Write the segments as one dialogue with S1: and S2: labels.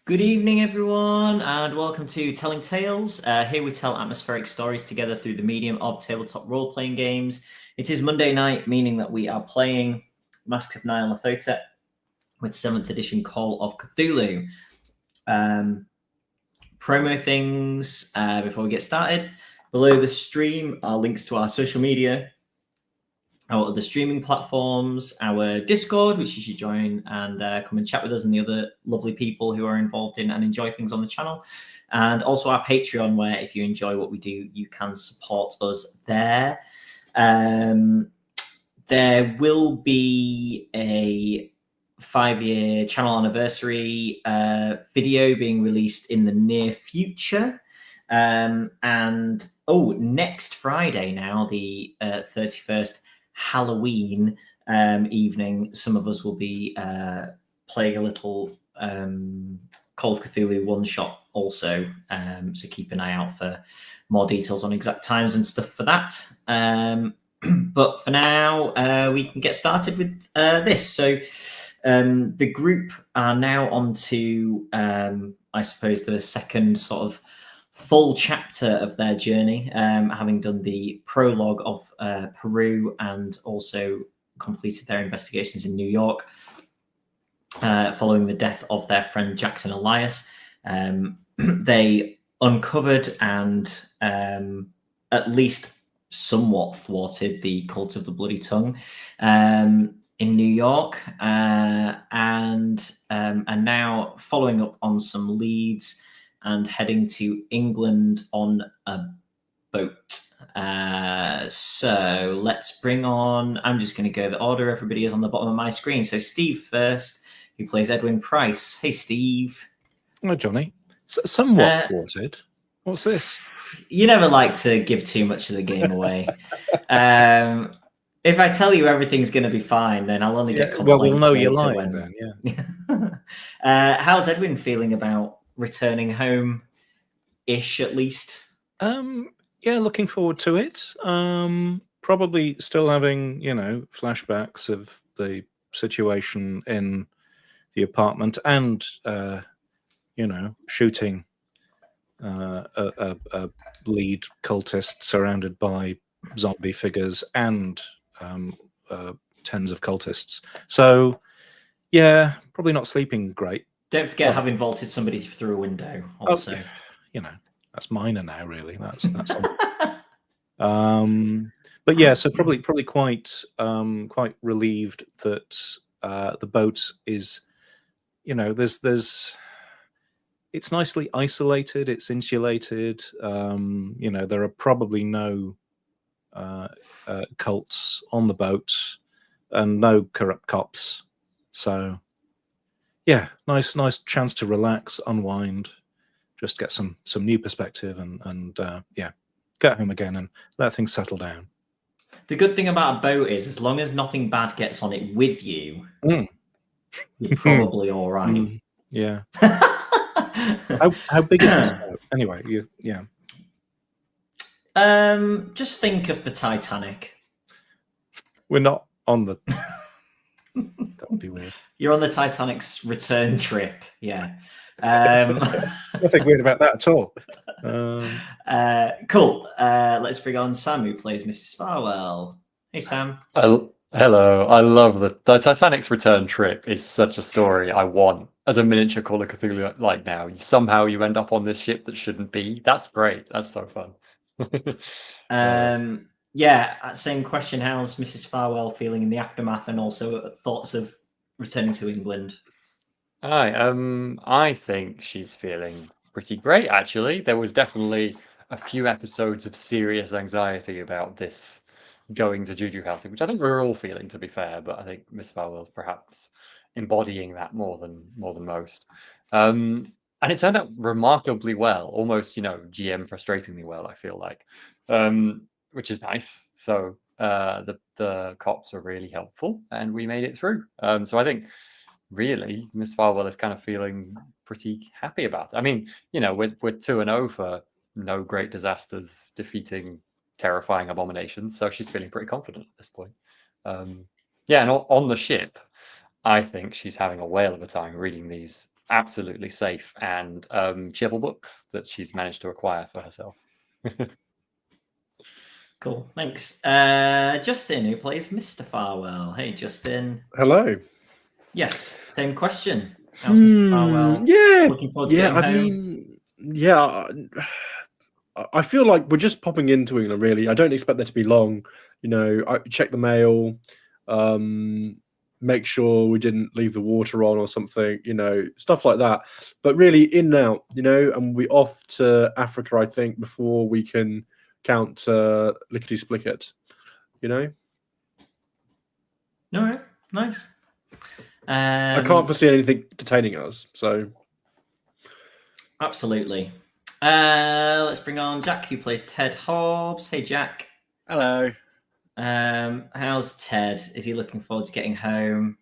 S1: Good evening, everyone, and welcome to Telling Tales. Here we tell atmospheric stories together through the medium of tabletop role-playing games. It is Monday night, meaning that we are playing Masks of Nyarlathotep with 7th edition Call of Cthulhu. Promo things before we get started. Below the stream are links to our social media, our other streaming platforms, our Discord, which you should join and come and chat with us and the other lovely people who are involved in and enjoy things on the channel. And also our Patreon, where if you enjoy what we do, you can support us there. There will be a 5-year channel anniversary video being released in the near future. Next Friday now, the 31st, Halloween evening, some of us will be playing a little Call of Cthulhu one-shot also, so keep an eye out for more details on exact times and stuff for that. But for now, we can get started with this. So the group are now on to, I suppose, the second sort of full chapter of their journey, having done the prologue of Peru and also completed their investigations in New York following the death of their friend Jackson Elias. They uncovered and at least somewhat thwarted the cult of the Bloody Tongue in New York, and now following up on some leads and heading to England on a boat. So let's bring on, I'm just going to go the order everybody is on the bottom of my screen. So Steve first, who plays Edwin Price. Hey, Steve.
S2: Hello, Johnny. Somewhat thwarted. What's this?
S1: You never like to give too much of the game away. If I tell you everything's going to be fine, then I'll only get complaints.
S2: Well, we'll know you're
S1: later
S2: lying then, yeah.
S1: How's Edwin feeling about returning home-ish, at least?
S2: Yeah, looking forward to it. Probably still having, flashbacks of the situation in the apartment and, shooting a lead cultist surrounded by zombie figures and tens of cultists. So, yeah, probably not sleeping great.
S1: Don't forget having vaulted somebody through a window also.
S2: That's minor now, really. That's but yeah, so probably quite relieved that the boat is, there's it's nicely isolated, it's insulated. There are probably no cults on the boat and no corrupt cops. So yeah, nice chance to relax, unwind, just get some new perspective and get home again and let things settle down.
S1: The good thing about a boat is, as long as nothing bad gets on it with you, you're probably all right.
S2: Yeah. How big is this boat? Anyway,
S1: just think of the Titanic.
S2: We're not on the... That would be weird.
S1: You're on the Titanic's return trip, yeah.
S2: Nothing weird about that at all.
S1: Cool. Let's bring on Sam, who plays Mrs. Farwell. Hey, Sam.
S3: Hello. I love the Titanic's return trip is such a story I want as a miniature Call of Cthulhu. Like now, somehow you end up on this ship that shouldn't be. That's great. That's so fun.
S1: Yeah, same question. How's Mrs. Farwell feeling in the aftermath, and also thoughts of returning to England?
S3: I think she's feeling pretty great, actually. There was definitely a few episodes of serious anxiety about this going to Juju House, which I think we're all feeling, to be fair, but I think Miss Farwell's perhaps embodying that more than most. And it turned out remarkably well, almost, GM frustratingly well, I feel like, which is nice. So the cops were really helpful and we made it through. So I think really Miss Farwell is kind of feeling pretty happy about it. I mean, we're 2-0 for no great disasters, defeating terrifying abominations, so she's feeling pretty confident at this point. And on the ship, I think she's having a whale of a time reading these absolutely safe, and several books that she's managed to acquire for herself.
S1: Cool, thanks. Justin, who plays Mr. Farwell. Hey, Justin.
S4: Hello.
S1: Yes, same question. How's Mr. Farwell?
S4: Yeah,
S1: Looking forward to getting
S4: I
S1: home.
S4: mean, yeah. I feel like we're just popping into England. Really, I don't expect there to be long. You know, I check the mail, make sure we didn't leave the water on or something. You know, stuff like that. But really, in and out. You know, and we off to Africa. I think before we can count lickety splicket. You know.
S1: All right, nice.
S4: I can't foresee anything detaining us. So
S1: Absolutely. Let's bring on Jack, who plays Ted Hobbs. Hey, Jack.
S5: Hello.
S1: How's Ted? Is he looking forward to getting home?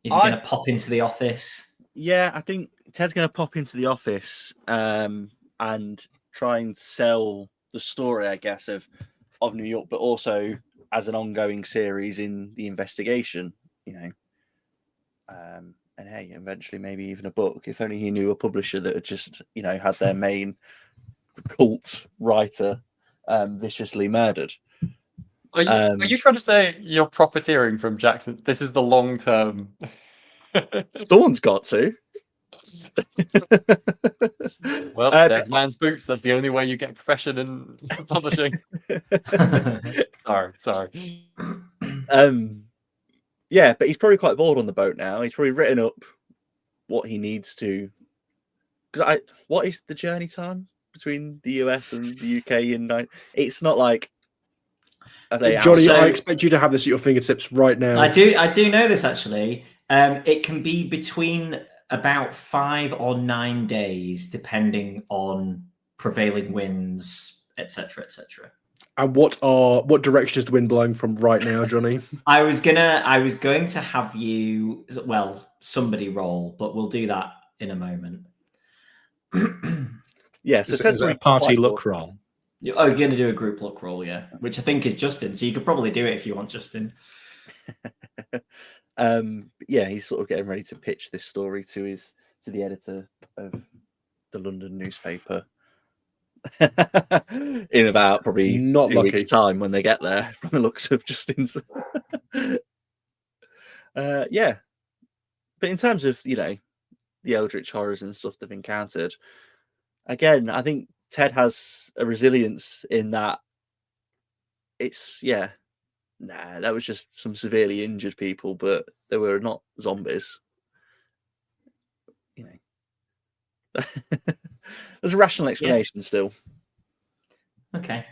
S1: Is he going to pop into the office?
S5: Yeah, I think Ted's going to pop into the office and try and sell the story, I guess, of New York, but also as an ongoing series in the investigation, you know. And hey, eventually maybe even a book. If only he knew a publisher that had just, you know, had their main cult writer viciously murdered.
S3: Are you trying to say you're profiteering from Jackson? This is the long term.
S5: Someone's got to.
S3: Well, there's man's boots. That's the only way you get profession in publishing. Sorry.
S5: Yeah, but he's probably quite bored on the boat now. He's probably written up what he needs to. Because what is the journey time between the US and the UK? It's not like.
S4: Jonny, I expect you to have this at your fingertips right now.
S1: I do know this actually. It can be between about 5 or 9 days, depending on prevailing winds, etc., etc.
S4: And what direction is the wind blowing from right now, Jonny?
S1: I was going to have you, somebody roll, but we'll do that in a moment.
S5: Yeah, so
S2: is it a party look roll?
S1: Oh, you're going to do a group look roll, yeah, which I think is Justin. So you could probably do it if you want, Justin.
S5: Yeah, he's sort of getting ready to pitch this story to the editor of the London newspaper. In about probably
S4: not
S5: 2 weeks' time when they get there, from the looks of Justin's. Yeah, but in terms of, you know, the eldritch horrors and stuff they've encountered, again, I think Ted has a resilience in that. That was just some severely injured people, but they were not zombies. You know, there's a rational explanation still.
S1: Okay.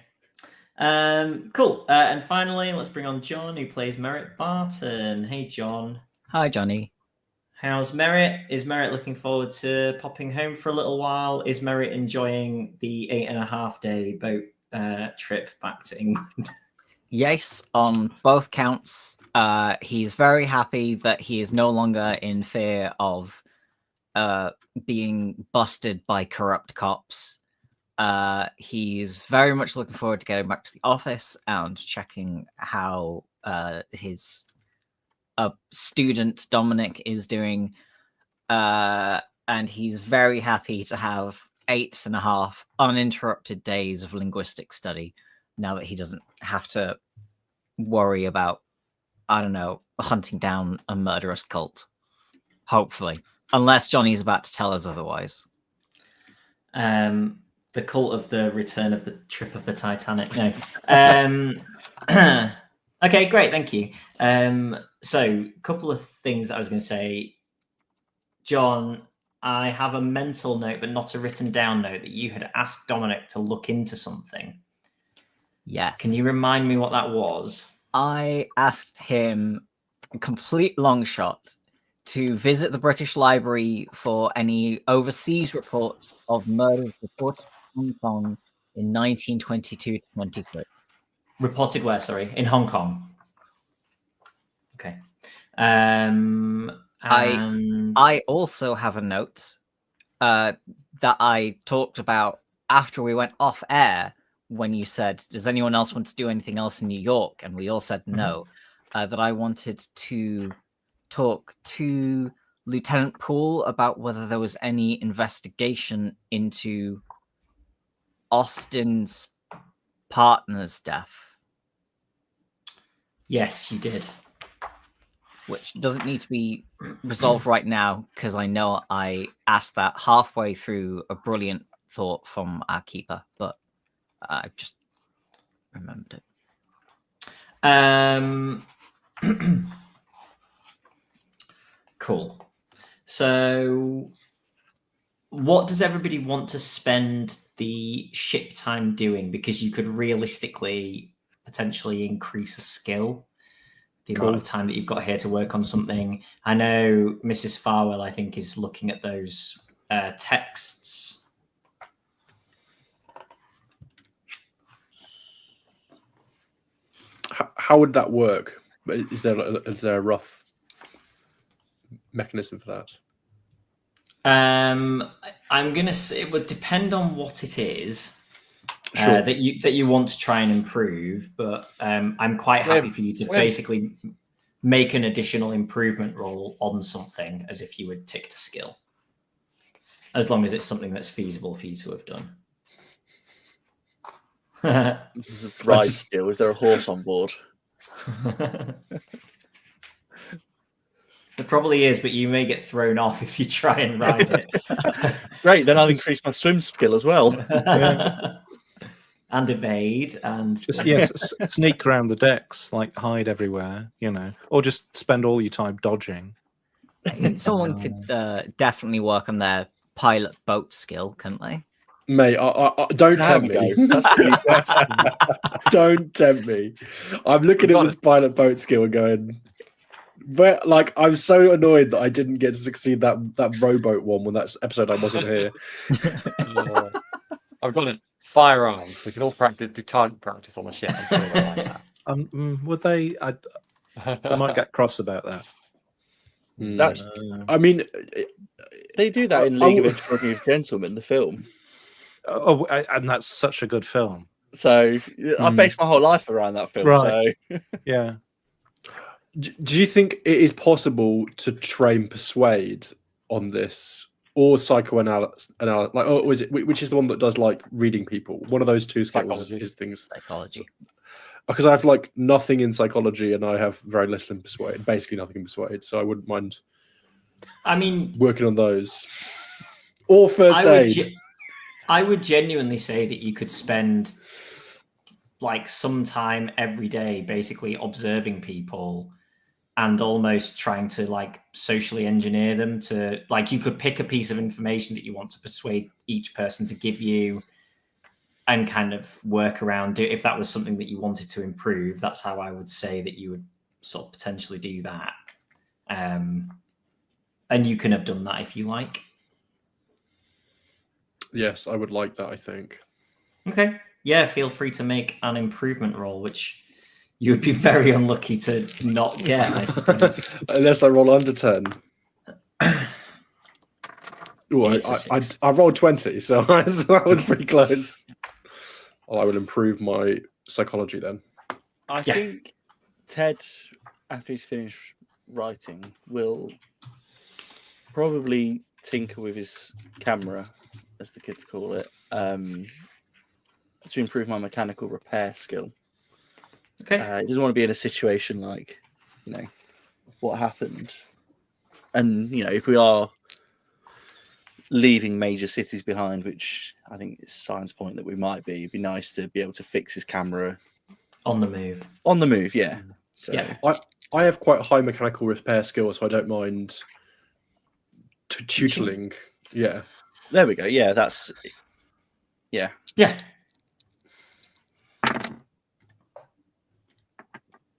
S1: Cool. And finally, let's bring on John, who plays Merritt Barton. Hey, John.
S6: Hi, Johnny.
S1: How's Merritt? Is Merritt looking forward to popping home for a little while? Is Merritt enjoying the 8.5-day boat trip back to England?
S6: Yes, on both counts. He's very happy that he is no longer in fear of being busted by corrupt cops. He's very much looking forward to getting back to the office and checking how his student Dominic is doing. And he's very happy to have 8.5 uninterrupted days of linguistic study now that he doesn't have to worry about, I don't know, hunting down a murderous cult. Hopefully. Unless Johnny's about to tell us otherwise.
S1: The cult of the return of the trip of the Titanic. No. Okay, great. Thank you. So a couple of things I was going to say. John, I have a mental note, but not a written down note, that you had asked Dominic to look into something.
S6: Yes.
S1: Can you remind me what that was?
S6: I asked him, a complete long shot, to visit the British Library for any overseas reports of murders reported in Hong Kong in 1922-23.
S1: Reported where, sorry? In Hong Kong. Okay.
S6: I also have a note that I talked about after we went off air, when you said, does anyone else want to do anything else in New York? And we all said no. That I wanted to talk to Lieutenant Poole about whether there was any investigation into Austin's partner's death,
S1: Yes, you did.
S6: which doesn't need to be resolved right now because I know I asked that halfway through a brilliant thought from our keeper, but I've just remembered it.
S1: Cool. So, what does everybody want to spend the ship time doing? Because you could realistically potentially increase a skill. The amount of time that you've got here to work on something. I know Mrs. Farwell, I think, is looking at those texts.
S4: How would that work? Is there a rough mechanism for that?
S1: I'm gonna say it would depend on what it is
S4: Sure.
S1: that you want to try and improve. But I'm quite happy for you to basically make an additional improvement roll on something as if you would tick to skill, as long as it's something that's feasible for you to have done.
S5: This is a ride skill. Is there a horse on board?
S1: There probably is, but you may get thrown off if you try and ride it.
S5: Great, then I'll increase my swim skill as well.
S1: And evade and
S2: Just sneak around the decks, like hide everywhere, or just spend all your time dodging.
S6: I think someone could definitely work on their pilot boat skill, couldn't they?
S4: Mate, I don't tempt me. Don't tempt me. I'm looking at this pilot boat skill and going, I'm so annoyed that I didn't get to succeed that rowboat one when that episode I wasn't here.
S3: I've got it. Firearms. We can all do target practice on the ship. I'm sure they'll like that.
S2: Would they? I might get cross about that.
S5: That's.
S4: I mean,
S5: they do that in League of Extraordinary Gentlemen, the film.
S2: And that's such a good film.
S5: So I based my whole life around that film.
S2: Right.
S5: So
S2: yeah.
S4: Do you think it is possible to train persuade on this, or psychoanalysis? Or is it which is the one that does like reading people? One of those two skills is things.
S6: Psychology.
S4: Because I have like nothing in psychology and I have very little in persuade. Basically nothing in persuade. So I wouldn't mind.
S1: I mean,
S4: working on those or first aid.
S1: I would genuinely say that you could spend like some time every day basically observing people and almost trying to like socially engineer them to like you could pick a piece of information that you want to persuade each person to give you and kind of work around it. If that was something that you wanted to improve, that's how I would say that you would sort of potentially do that. And you can have done that if you like.
S4: Yes, I would like that, I think.
S1: Okay. Yeah, feel free to make an improvement roll, which you would be very unlucky to not get, I suppose.
S4: Unless I roll under 10. Ooh, I rolled 20, so that was pretty close. I will improve my psychology then.
S5: I think Ted, after he's finished writing, will probably tinker with his camera, as the kids call it, to improve my mechanical repair skill.
S1: Okay.
S5: He doesn't want to be in a situation like, what happened. And, if we are leaving major cities behind, which I think is Sign's point that we might be, it'd be nice to be able to fix his camera.
S1: On the move.
S5: On the move, yeah. So,
S1: yeah.
S4: I have quite high mechanical repair skills, so I don't mind tutoring. Yeah.
S5: There we go. Yeah, that's... Yeah.
S1: Yeah.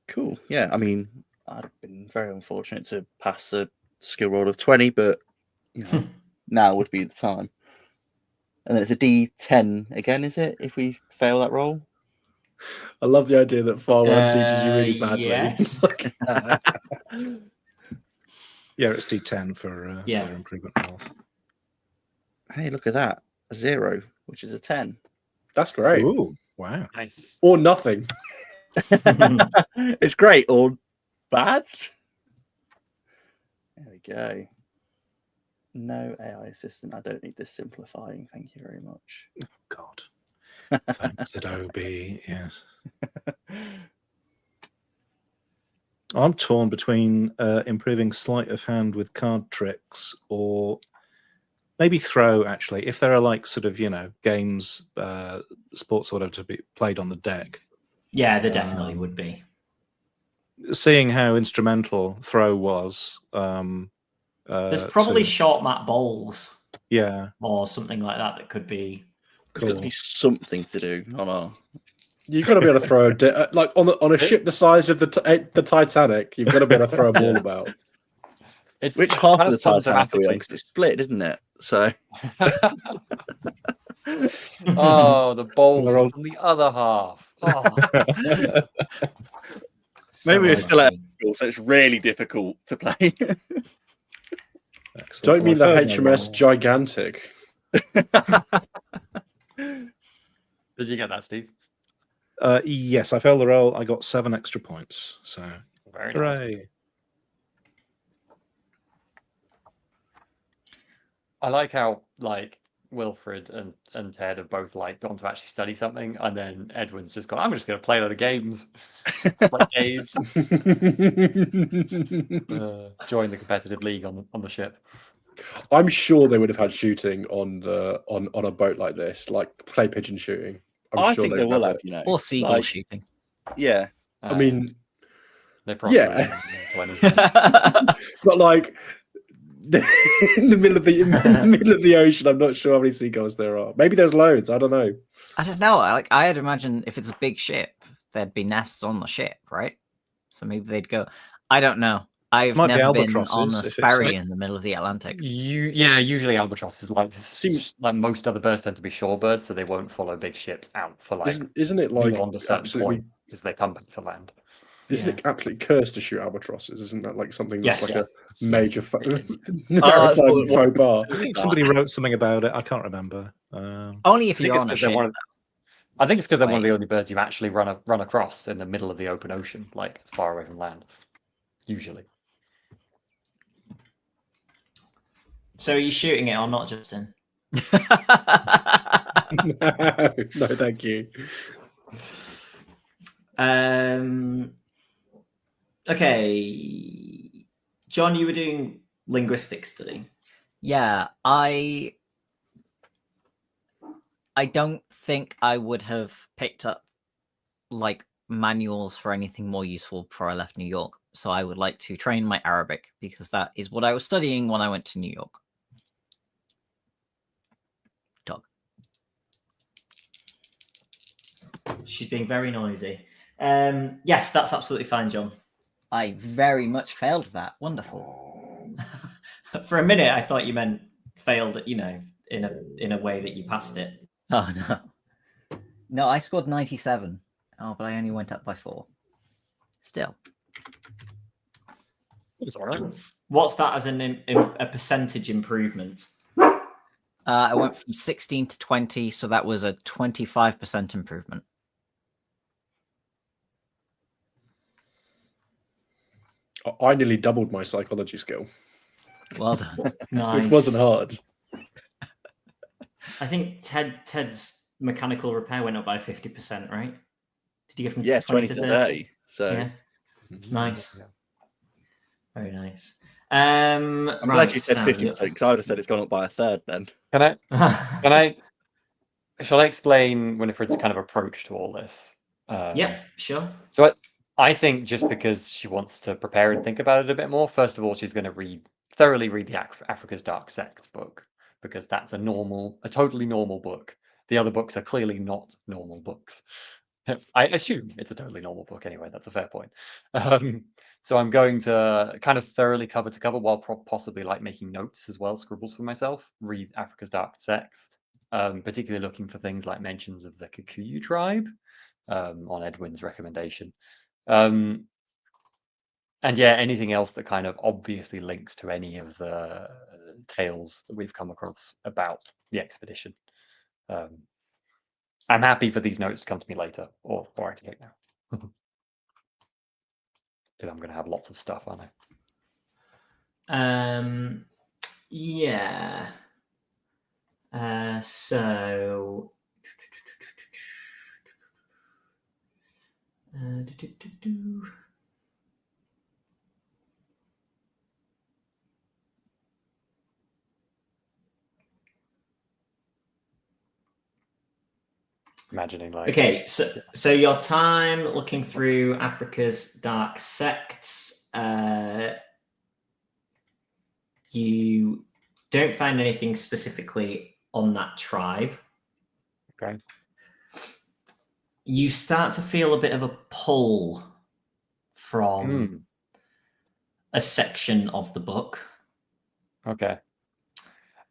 S5: Cool. Yeah, I mean, I've been very unfortunate to pass a skill roll of 20, but now would be the time. And then it's a D10 again, is it? If we fail that roll?
S4: I love the idea that Farwell teaches you really badly.
S1: Yes.
S2: Yeah, it's D10 for improvement rolls.
S5: Hey, look at that. A 0, which is a 10.
S4: That's great.
S2: Ooh, wow.
S3: Nice.
S4: Or nothing.
S5: It's great or bad. There we go. No AI assistant. I don't need this simplifying. Thank you very much.
S2: God. Thanks, Adobe. Yes. I'm torn between improving sleight of hand with card tricks or maybe throw, actually. If there are like sort of, games, sports or whatever to be played on the deck.
S1: Yeah, there definitely would be.
S2: Seeing how instrumental throw was.
S1: There's probably short mat bowls.
S2: Yeah.
S1: Or something like that could be.
S5: There's got to
S2: Cool.
S5: be something to do on our.
S4: You've got to be able to throw like on a ship the size of the Titanic. You've got to be able to throw a ball about.
S3: It's
S5: Which
S3: it's
S5: half
S3: kind
S5: of the Titanic are we on?
S3: thematically-
S5: 'Cause it's split, isn't it? So
S3: Oh, the bowls
S2: They're all-
S3: from the other half. Oh.
S5: maybe we're still at
S1: lucky.
S5: school, so it's really difficult to play.
S2: Excellent.
S4: Don't mean the
S2: Well, I failed my
S4: HMS
S2: roll.
S4: Gigantic.
S3: Did you get that, Steve?
S2: Yes, I failed the roll. I got 7 extra points. So,
S3: Very nice.
S2: hooray.
S3: I like how Wilfred and Ted have both gone to actually study something, and then Edwin's just gone, I'm just going to play a lot of games. It's like days. Join the competitive league on the ship.
S4: I'm sure they would have had shooting on a boat like this, like clay pigeon shooting.
S5: I
S4: sure
S5: think
S4: they'd
S5: they will
S4: have
S5: have,
S4: it.
S6: Or seagull
S5: like-
S6: shooting.
S5: Yeah.
S4: I mean,
S3: they probably
S4: yeah.
S3: won't do anything.
S4: but like in the middle of the ocean, I'm not sure how many seagulls there are. Maybe there's loads. I don't know.
S6: I don't know. I'd imagine if it's a big ship, there'd be nests on the ship, right? So maybe they'd go. I don't know. I've
S2: Might be
S6: never been
S2: albatrosses
S6: on a
S2: if it's
S6: Sperry
S2: like-
S6: in the middle of the Atlantic.
S3: Usually albatrosses like this.
S4: Seems-
S3: Like most other birds tend to be shorebirds, so they won't follow big ships out for
S4: Isn't it like
S3: beyond a certain
S4: absolutely?
S3: point because they come back to land.
S4: Isn't it absolutely cursed to shoot albatrosses? Isn't that like something that's
S1: Yes.
S4: like a major
S3: it is.
S4: maritime faux pas?
S2: Somebody wrote something about it. I can't remember.
S6: Only if
S3: I think
S6: you're
S3: it's
S6: on a
S3: 'cause they're
S6: ship.
S3: one of I think it's because they're one of
S6: Wait.
S3: the only birds you actually run across in the middle of the open ocean, like far away from land. Usually.
S1: So are you shooting it or not, Justin?
S4: No, thank you.
S1: Okay. John, you were doing linguistic study.
S6: Yeah, I don't think I would have picked up like manuals for anything more useful before I left New York. So I would like to train my Arabic because that is what I was studying when I went to New York. Dog.
S1: She's being very noisy. Yes, that's absolutely fine, John.
S6: I very much failed that. Wonderful.
S1: For a minute, I thought you meant failed, in a way that you passed it.
S6: Oh no. No, I scored 97. Oh, but I only went up by 4. Still.
S3: It's all right.
S1: What's that as a percentage improvement?
S6: I went from 16 to 20, so that was a 25% improvement.
S4: I nearly doubled my psychology skill,
S6: Well done.
S1: Nice.
S4: which wasn't hard.
S1: I think Ted's mechanical repair went up by 50%, right? Did you get from
S5: 20 to 30. So
S1: Yeah. Nice. Very nice.
S5: I'm glad you said 50% because I would have said it's gone up by a third then.
S3: Can I shall I explain Winifred's kind of approach to all this?
S1: Yeah, sure.
S3: So I think just because she wants to prepare and think about it a bit more, first of all, she's going to thoroughly read the Africa's Dark Sect book, because that's a totally normal book. The other books are clearly not normal books. I assume it's a totally normal book anyway. That's a fair point. So I'm going to kind of thoroughly cover to cover while possibly making notes as well, scribbles for myself, read Africa's Dark Sects, particularly looking for things like mentions of the Kikuyu tribe on Edwin's recommendation. And yeah, anything else that kind of obviously links to any of the tales that we've come across about the expedition. I'm happy for these notes to come to me later, or I can take now. Because I'm going to have lots of stuff, aren't I?
S1: Yeah. So.
S3: Imagining like
S1: Okay, so your time looking through Africa's dark sects, you don't find anything specifically on that tribe.
S3: okay.
S1: You start to feel a bit of a pull from a section of the book.
S3: Okay.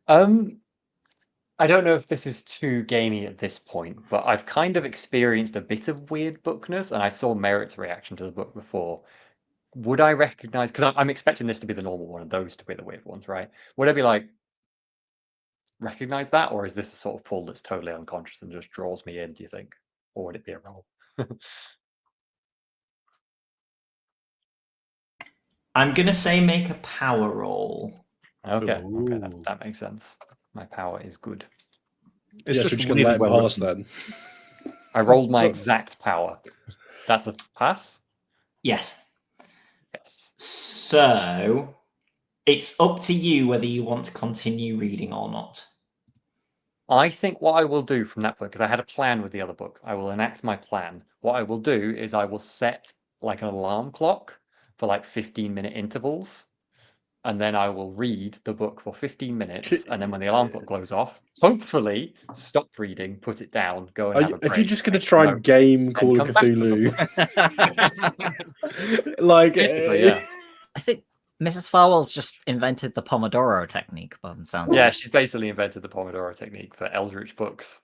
S3: I don't know if this is too gamey at this point, but I've kind of experienced a bit of weird bookness, and I saw Merit's reaction to the book before. Would I recognize? Because I'm expecting this to be the normal one and those to be the weird ones, right? Would I be like, recognize that, or is this a sort of pull that's totally unconscious and just draws me in? Do you think, or would it be a roll?
S1: I'm gonna say make a power roll.
S3: Okay,
S4: Ooh.
S3: that makes sense. My power is good.
S2: It's
S4: Yeah, so
S2: just
S4: we're just gonna
S2: really
S4: let him
S2: well
S4: pass
S2: written.
S4: then.
S3: I rolled my
S4: For-
S3: exact power. That's a pass?
S1: Yes.
S3: Yes.
S1: So it's up to you whether you want to continue reading or not.
S3: I think what I will do from that book, because I had a plan with the other book, I will enact my plan. What I will do is I will set like an alarm clock for like 15-minute intervals, and then I will read the book for 15 minutes, and then when the alarm clock goes off, hopefully stop reading, put it down, go and have a break.
S4: If you're just going to
S3: make
S4: try and
S3: notes,
S4: game
S3: then
S4: Call of
S3: come back to the
S4: Cthulhu,
S3: book.
S4: like
S3: Basically, yeah.
S6: I think Mrs. Farwell's just invented the Pomodoro technique, by the sounds of
S3: Yeah,
S6: it.
S3: she's basically invented the Pomodoro technique for Eldritch books.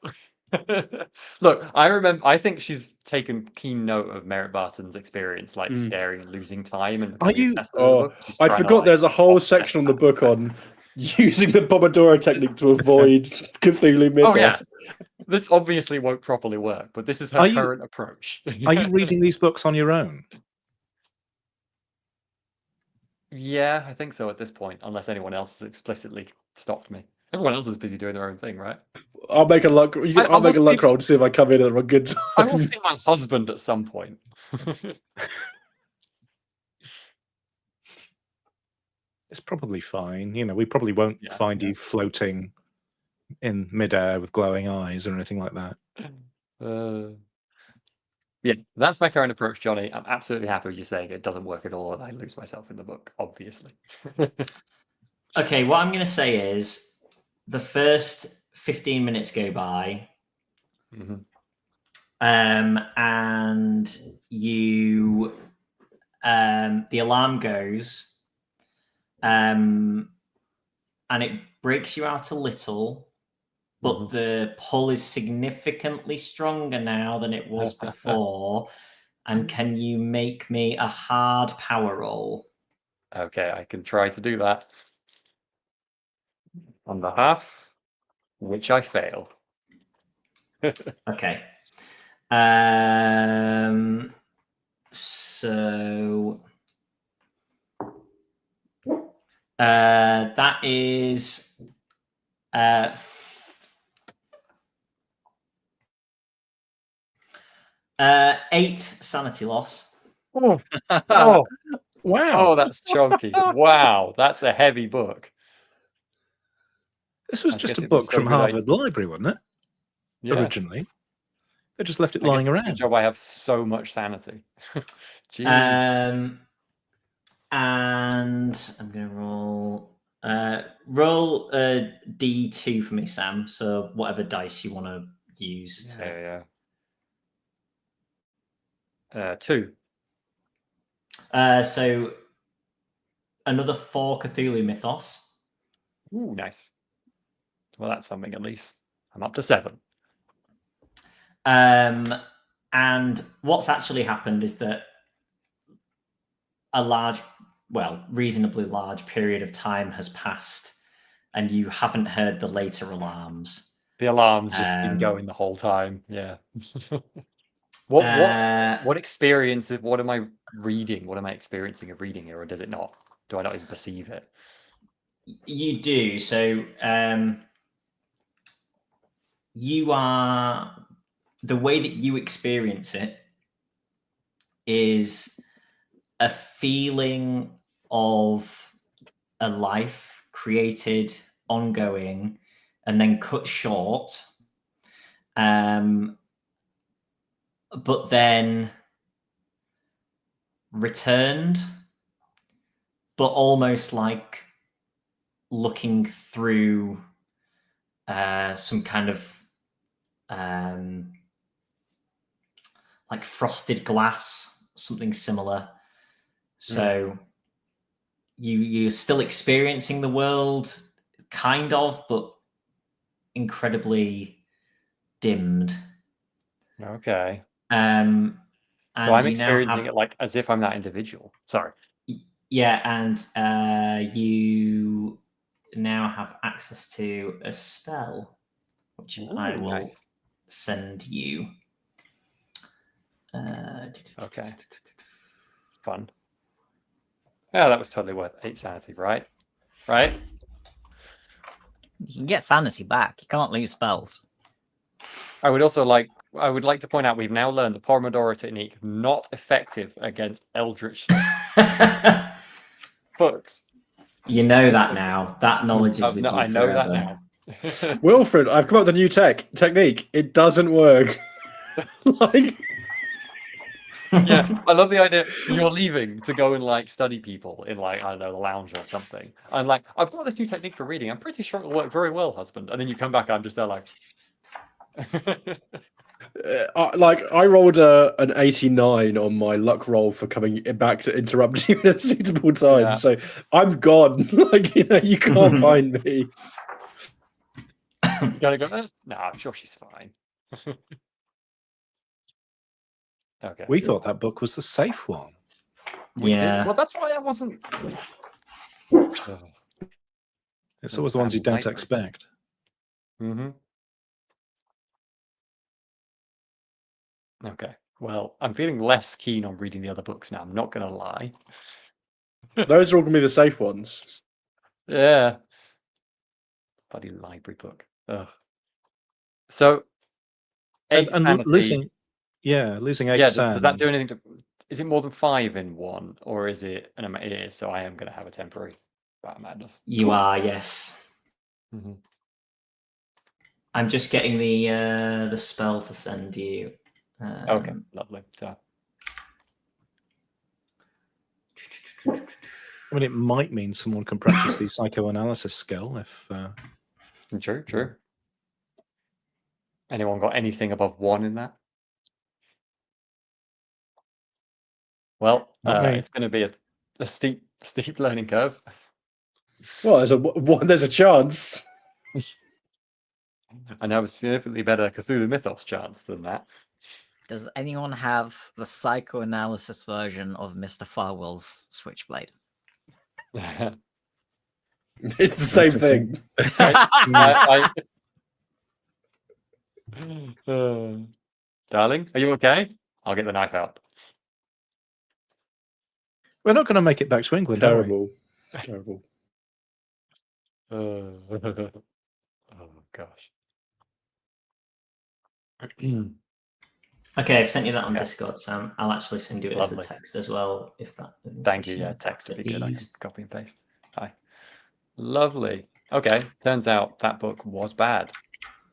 S3: Look, I think she's taken keen note of Merritt Barton's experience, like staring and losing time and becoming
S2: you-
S3: obsessed with the book. She's
S4: I
S3: trying to,
S4: forgot
S3: like,
S4: there's a whole
S3: offset
S4: section on the
S3: that.
S4: book on using the Pomodoro technique to avoid Cthulhu mythos.
S3: Oh yeah, this obviously won't properly work, but this is her
S2: Are you-
S3: current approach.
S2: Are you reading these books on your own?
S3: Yeah, I think so at this point, unless anyone else has explicitly stopped me. Everyone else is busy doing their own thing, right?
S4: I'll make a luck. I'll make a
S3: will
S4: luck
S3: see-
S4: roll to see if I come in at a good time.
S3: I will see my husband at some point.
S2: It's probably fine. You know, we probably won't
S3: Yeah,
S2: find you floating in midair with glowing eyes or anything like that.
S3: Yeah, that's my current approach, Johnny. I'm absolutely happy with you saying it doesn't work at all and I lose myself in the book, obviously.
S1: Okay, what I'm going to say is the first 15 minutes go by, and you, the alarm goes, and it breaks you out a little, but the pull is significantly stronger now than it was before. And can you make me a hard power roll?
S3: Okay, I can try to do that. On the half, which I fail.
S1: Okay. So that is 8 sanity loss.
S3: Oh,
S2: Wow.
S3: oh, that's chunky. Wow, that's a heavy book.
S2: This was
S3: I
S2: just
S3: guess
S2: a
S3: it was
S2: book
S3: so
S2: from
S3: good I-
S2: Harvard Library, wasn't it?
S3: Yeah,
S2: Originally. They just left it
S3: I guess
S2: lying
S3: it's a
S2: around.
S3: good job I have so much sanity. Jeez.
S1: And I'm going to roll a D2 for me, Sam. So whatever dice you want to use.
S3: Yeah. 2.
S1: So another 4 Cthulhu mythos.
S3: Ooh, nice. Well, that's something at least. I'm up to 7.
S1: And what's actually happened is that a reasonably large period of time has passed, and you haven't heard the later alarms.
S3: The alarm's just been going the whole time. Yeah. What experience? What am I reading? What am I experiencing of reading here, or does it not? Do I not even perceive it?
S1: You do. So you are the way that you experience it is a feeling of a life created, ongoing, and then cut short. But then returned, but almost like looking through some kind of like frosted glass, something similar. So you're still experiencing the world, kind of, but incredibly dimmed.
S3: Okay.
S1: And
S3: So I'm
S1: you now
S3: experiencing
S1: have,
S3: it like as if I'm that individual. Sorry.
S1: yeah, and you now have access to a spell, which I
S3: Ooh,
S1: will
S3: nice.
S1: send you.
S3: Okay. Fun. Yeah, that was totally worth 8 sanity, right? Right?
S6: You can get sanity back. You can't lose spells.
S3: I would like to point out we've now learned the Pomodoro technique not effective against eldritch books.
S1: You know that now. That knowledge is with
S3: No,
S1: you
S3: I know that
S1: forever.
S3: now.
S4: Wilfred, I've come up with a new technique. It doesn't work. Like,
S3: Yeah, I love the idea. You're leaving to go and like study people in like, I don't know, the lounge or something. I'm like, I've got this new technique for reading. I'm pretty sure it'll work very well, husband. And then you come back, I'm just there like.
S4: I rolled an 89 on my luck roll for coming back to interrupt you at a suitable time.
S3: Yeah.
S4: So I'm gone. Like, you can't find me.
S3: You gotta go, no, I'm sure she's fine. Okay.
S2: We thought that book was the safe one.
S3: We did.
S1: Yeah.
S3: Well, that's why I wasn't.
S2: It's always the ones you don't expect.
S3: Mm-hmm. Okay. Well, I'm feeling less keen on reading the other books now. I'm not gonna lie.
S4: Those are all going to be the safe ones.
S3: Yeah. Bloody library book. Ugh. So, 8
S2: And
S3: sanity.
S2: losing 8
S3: Yeah,
S2: sand.
S3: does that do anything to? Is it more than 5 in one, or is it? And it is. So I am going to have a temporary battle madness.
S1: You are, yes.
S3: Mm-hmm.
S1: I'm just getting the spell to send you.
S3: Okay, lovely. So,
S2: I mean, it might mean someone can practice the psychoanalysis skill if.
S3: true. Anyone got anything above 1 in that? Well,
S2: Not me.
S3: it's going to be a steep learning curve.
S4: Well, there's a chance.
S3: And I have a significantly better Cthulhu Mythos chance than that.
S6: Does anyone have the psychoanalysis version of Mr. Farwell's Switchblade?
S4: It's the same thing.
S3: Darling, are you okay? I'll get the knife out.
S2: We're not going to make it back to England, are we?
S4: Terrible.
S3: Oh gosh.
S1: Okay, I've sent you that on
S3: Okay.
S1: Discord, Sam. I'll actually send you it as
S3: Lovely.
S1: a text as well, if that.
S3: Thank you. Yeah, text would be good. I can copy and paste. Hi. Lovely. Okay. Turns out that book was bad,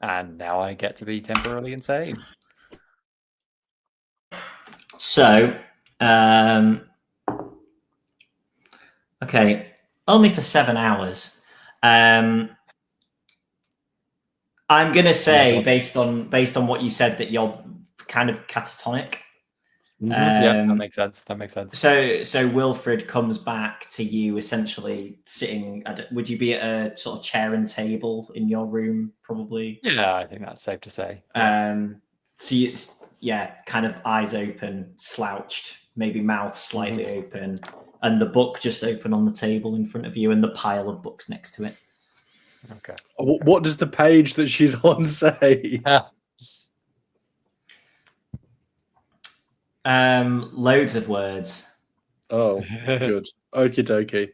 S3: and now I get to be temporarily insane.
S1: So, okay, only for 7 hours. I'm gonna say, based on what you said, that you're kind of catatonic.
S3: Yeah, that makes sense.
S1: So Wilfred comes back to you, essentially sitting. Would you be at a sort of chair and table in your room, probably?
S3: Yeah, I think that's safe to say.
S1: So it's kind of eyes open, slouched, maybe mouth slightly open, and the book just open on the table in front of you, and the pile of books next to it.
S3: Okay.
S4: What does the page that she's on say?
S1: Loads of words.
S4: Oh, good. Okie dokie.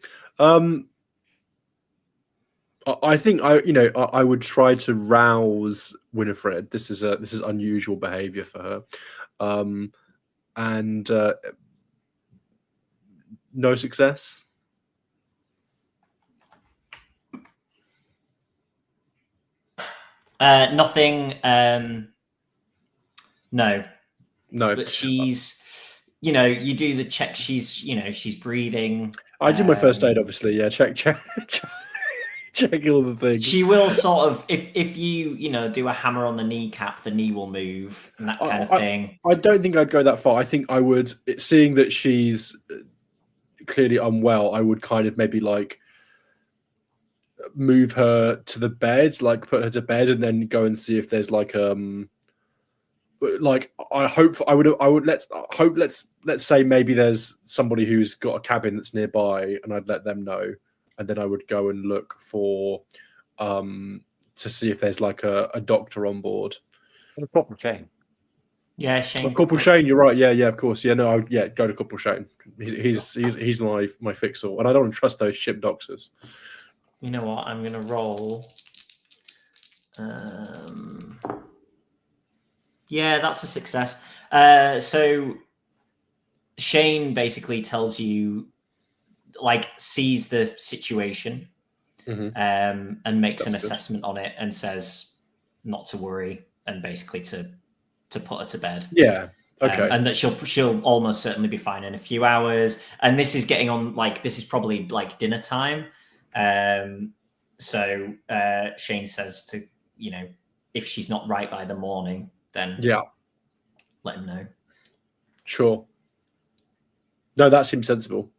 S4: I think I would try to rouse Winifred. This is unusual behavior for her, and no success.
S1: Nothing. No,
S4: No,
S1: but she's. You do the check. She's breathing.
S4: I did my first aid, obviously. Yeah, check all the things.
S1: She will sort of, if you do a hammer on the kneecap, the knee will move and that kind of thing.
S4: I don't think I'd go that far. I think I would, seeing that she's clearly unwell, I would kind of maybe like move her to the bed, like put her to bed, and then go and see if there's like let's say maybe there's somebody who's got a cabin that's nearby, and I'd let them know, and then I would go and look for to see if there's like a doctor on board.
S3: Corporal Shane.
S1: Yeah, Shane.
S4: Corporal Shane, you're right. Yeah, go to Corporal Shane. He's my fix-all, and I don't trust those ship doctors.
S1: You know what? I'm gonna roll. Yeah, that's a success. So Shane basically tells you, like, sees the situation, and makes an assessment on it, and says not to worry, and basically to put her to bed.
S4: Yeah. Okay.
S1: And that she'll almost certainly be fine in a few hours. And this is getting on, like, this is probably like dinner time. So Shane says to, if she's not right by the morning, then let him know.
S4: Sure. No, that seems sensible.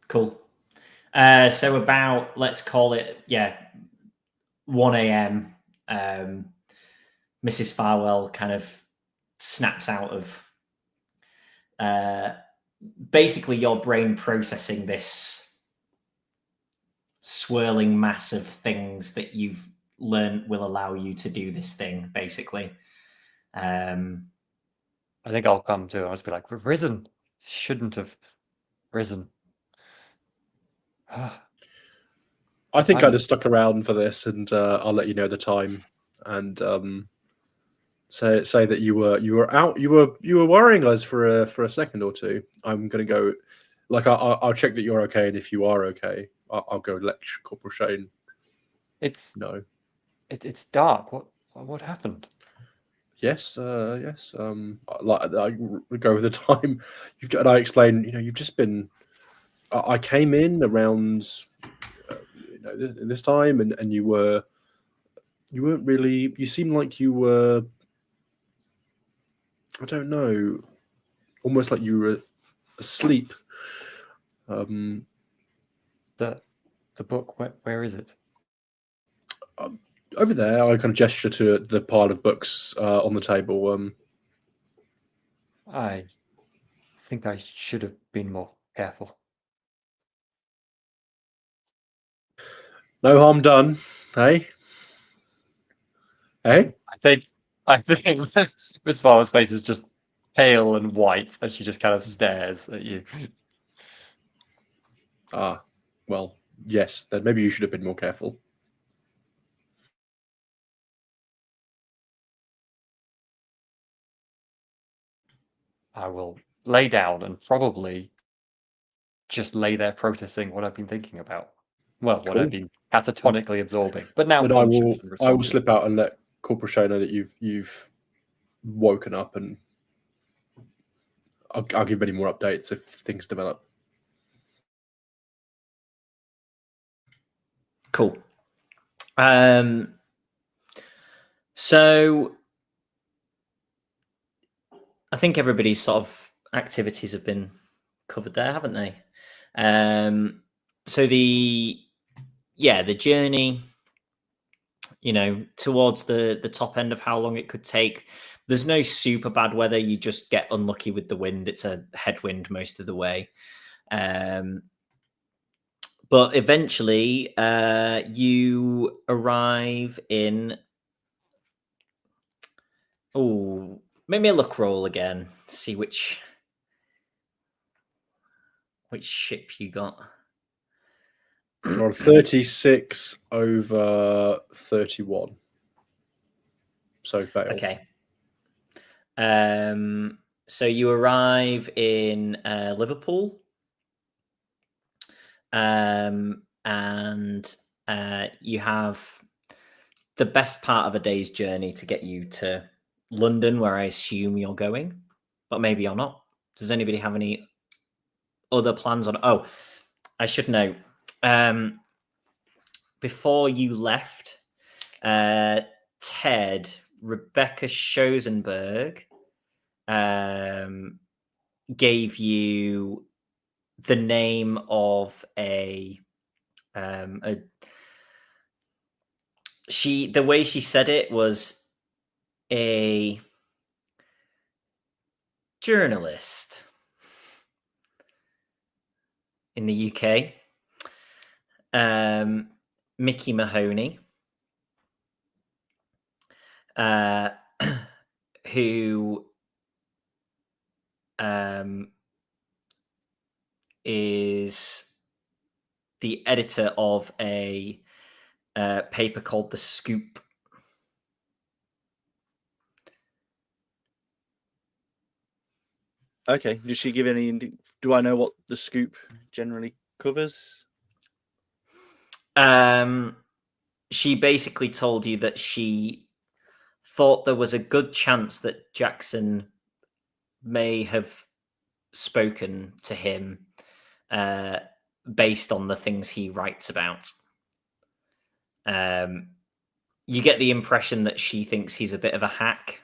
S1: Cool. So about, let's call it, 1 a.m. Mrs. Farwell kind of snaps out of basically your brain processing this swirling mass of things that you've learned will allow you to do this thing, basically.
S3: I think I'll come to. I'll just be like, "We've risen. Shouldn't have risen."
S4: I think I'd have stuck around for this, and I'll let you know the time, and say that you were out. You were worrying us for a second or two. I'm gonna go. Like I'll check that you're okay, and if you are okay, I'll go lecture Corporal Shane.
S3: It's dark. What happened?
S4: Yes. Like I go with the time. And I explain. You've just been. I came in around. This time, and you weren't really. You seemed like you were. I don't know. Almost like you were asleep.
S3: The book. Where is it?
S4: Over there. I kind of gesture to the pile of books on the table.
S3: I think I should have been more careful.
S4: No harm done, hey? Hey?
S3: I think Miss Farmer's face is just pale and white, and she just kind of stares at you.
S4: Ah, well, yes. Then maybe you should have been more careful.
S3: I will lay down and probably just lay there processing what I've been thinking about. Well, what I've been catatonically absorbing. But now
S4: I will slip out and let Corporal Shaw know that you've woken up, and I'll give any more updates if things develop.
S1: Cool. So I think everybody's sort of activities have been covered there, haven't they? So the journey, towards the top end of how long it could take. There's no super bad weather. You just get unlucky with the wind. It's a headwind most of the way. But eventually you arrive in... Oh, maybe a luck roll again. See which ship you got.
S4: Or 36 over 31. So fail.
S1: Okay. So you arrive in Liverpool, and you have the best part of a day's journey to get you to London, where I assume you're going, but maybe you're not. Does anybody have any other plans on? Oh, I should know. Before you left, Ted, Rebecca Schosenberg gave you the name of the way she said it was a journalist in the UK, Mickey Mahoney, who is the editor of a paper called The Scoop.
S5: Okay. Did she give any? Do I know what The Scoop generally covers?
S1: She basically told you that she thought there was a good chance that Jackson may have spoken to him based on the things he writes about. You get the impression that she thinks he's a bit of a hack.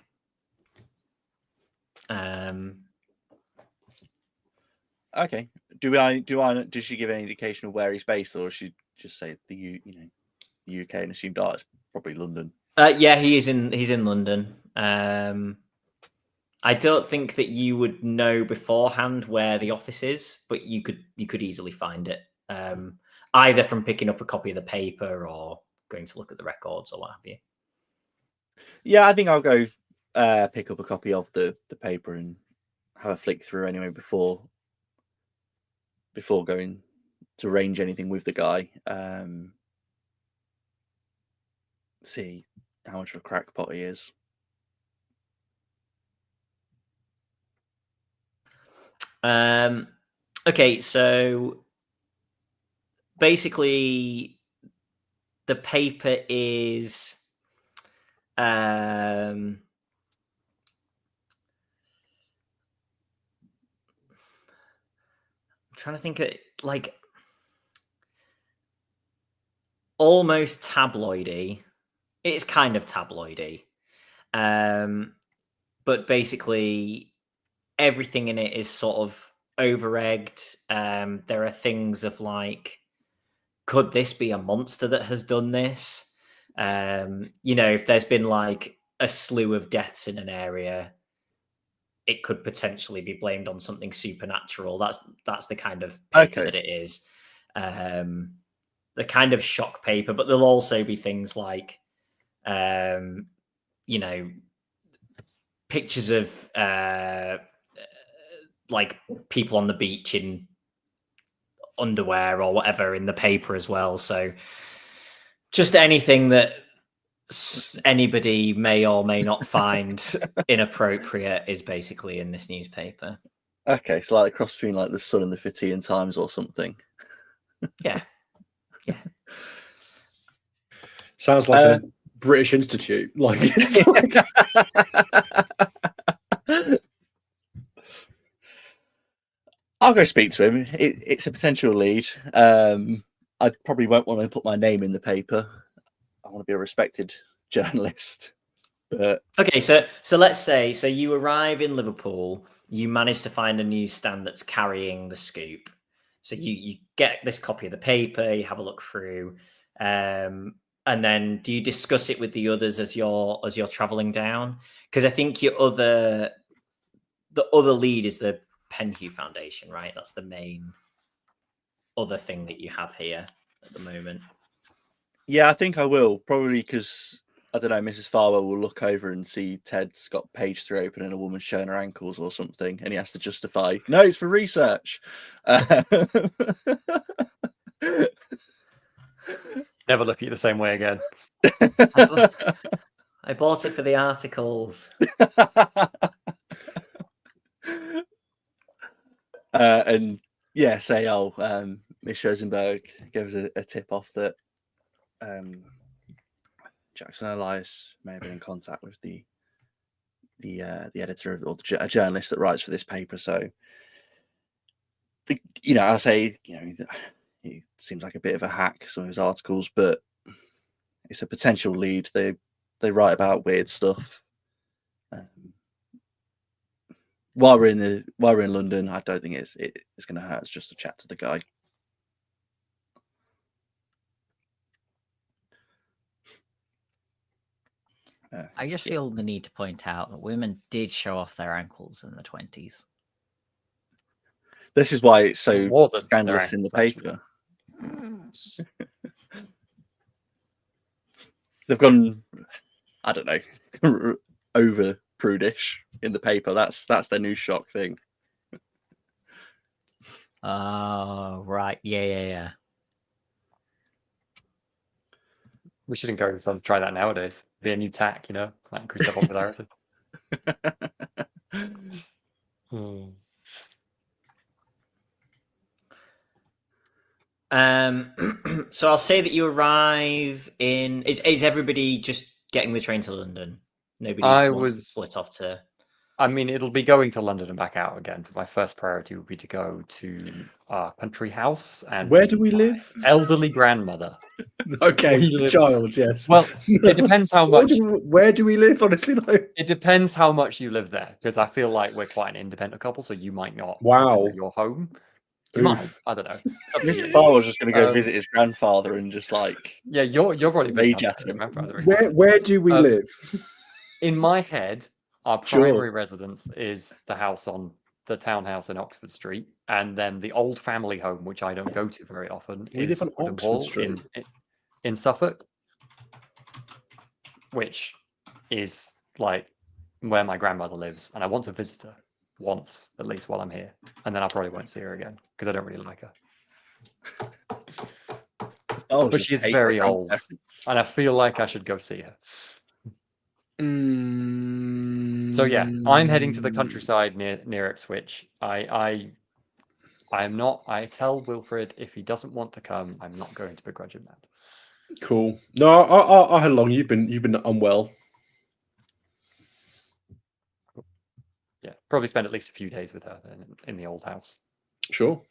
S5: Okay. Does she give any indication of where he's based, or she just say the UK and assumed it's probably London?
S1: Yeah, he's in London. I don't think that you would know beforehand where the office is, but you could easily find it, either from picking up a copy of the paper or going to look at the records or what have you.
S5: Yeah, I think I'll go pick up a copy of the paper and have a flick through anyway before going to arrange anything with the guy. See how much of a crackpot he is.
S1: Okay, so basically the paper is I'm trying to think of like almost tabloidy. It's kind of tabloidy. But basically everything in it is sort of over-egged. There are things of like, could this be a monster that has done this? If there's been like a slew of deaths in an area, it could potentially be blamed on something supernatural. That's the kind of paper that it is. The kind of shock paper, but there'll also be things like, pictures of like people on the beach in underwear or whatever in the paper as well. So just anything that anybody may or may not find inappropriate is basically in this newspaper.
S5: Okay, so like a cross between like the Sun and the Fittian Times or something.
S1: Yeah.
S4: Sounds like a British Institute. Like it's like...
S5: I'll go speak to him. It's a potential lead. I probably won't want to put my name in the paper. I want to be a respected journalist. But
S1: okay, so let's say you arrive in Liverpool, you manage to find a newsstand that's carrying the Scoop. So you get this copy of the paper, you have a look through, and then do you discuss it with the others as you're traveling down? Because I think the other lead is the Penhew Foundation, right? That's the main other thing that you have here at the moment.
S5: Yeah, I think I will, probably because I don't know, Mrs. Farwell will look over and see Ted's got page 3 open and a woman showing her ankles or something, and he has to justify, no, it's for research.
S3: Never look at you the same way again.
S1: I bought it for the articles.
S5: And yeah, say, Miss Rosenberg gave us a tip off that Jackson Elias may have been in contact with the editor or a journalist that writes for this paper. So, I say, it seems like a bit of a hack, some of his articles, but it's a potential lead. They write about weird stuff. While we're in London, I don't think it's going to hurt. It's just to chat to the guy.
S6: I just feel the need to point out that women did show off their ankles in the 20s.
S5: This is why it's so
S3: More than
S5: scandalous in the
S3: their
S5: paper. They've gone, I don't know, over prudish in the paper. That's their new shock thing.
S6: Oh, right. Yeah.
S3: We should encourage them to try that nowadays. Be a new tack, like increase their popularity.
S1: So I'll say that you arrive in. Is everybody just getting the train to London? Nobody wants to split off to.
S3: I mean, it'll be going to London and back out again. My first priority would be to go to our country house and
S4: Where do we live?
S3: elderly grandmother.
S4: Okay, child. Yes.
S3: Well, it depends how much.
S4: Where do we live? Honestly, though.
S3: It depends how much you live there, because I feel like we're quite an independent couple, so you might not.
S4: Wow.
S3: consider your home. You might. I don't know.
S5: Mr. Barr was just going to go visit his grandfather and just
S3: Yeah, you're probably
S5: rage at him.
S4: Where do we live?
S3: In my head, our primary residence is the house on the townhouse in Oxford Street, and then the old family home, which I don't go to very often,
S4: We live on Oxford Street
S3: in Suffolk, which is like where my grandmother lives, and I want to visit her once at least while I'm here, and then I probably won't see her again because I don't really like her. But she's very old, and I feel like I should go see her. So yeah, I'm heading to the countryside near Ipswich. I tell Wilfred if he doesn't want to come, I'm not going to begrudge him that.
S4: Cool. No, I how long you've been unwell?
S3: Yeah, probably spend at least a few days with her in the old house.
S4: Sure.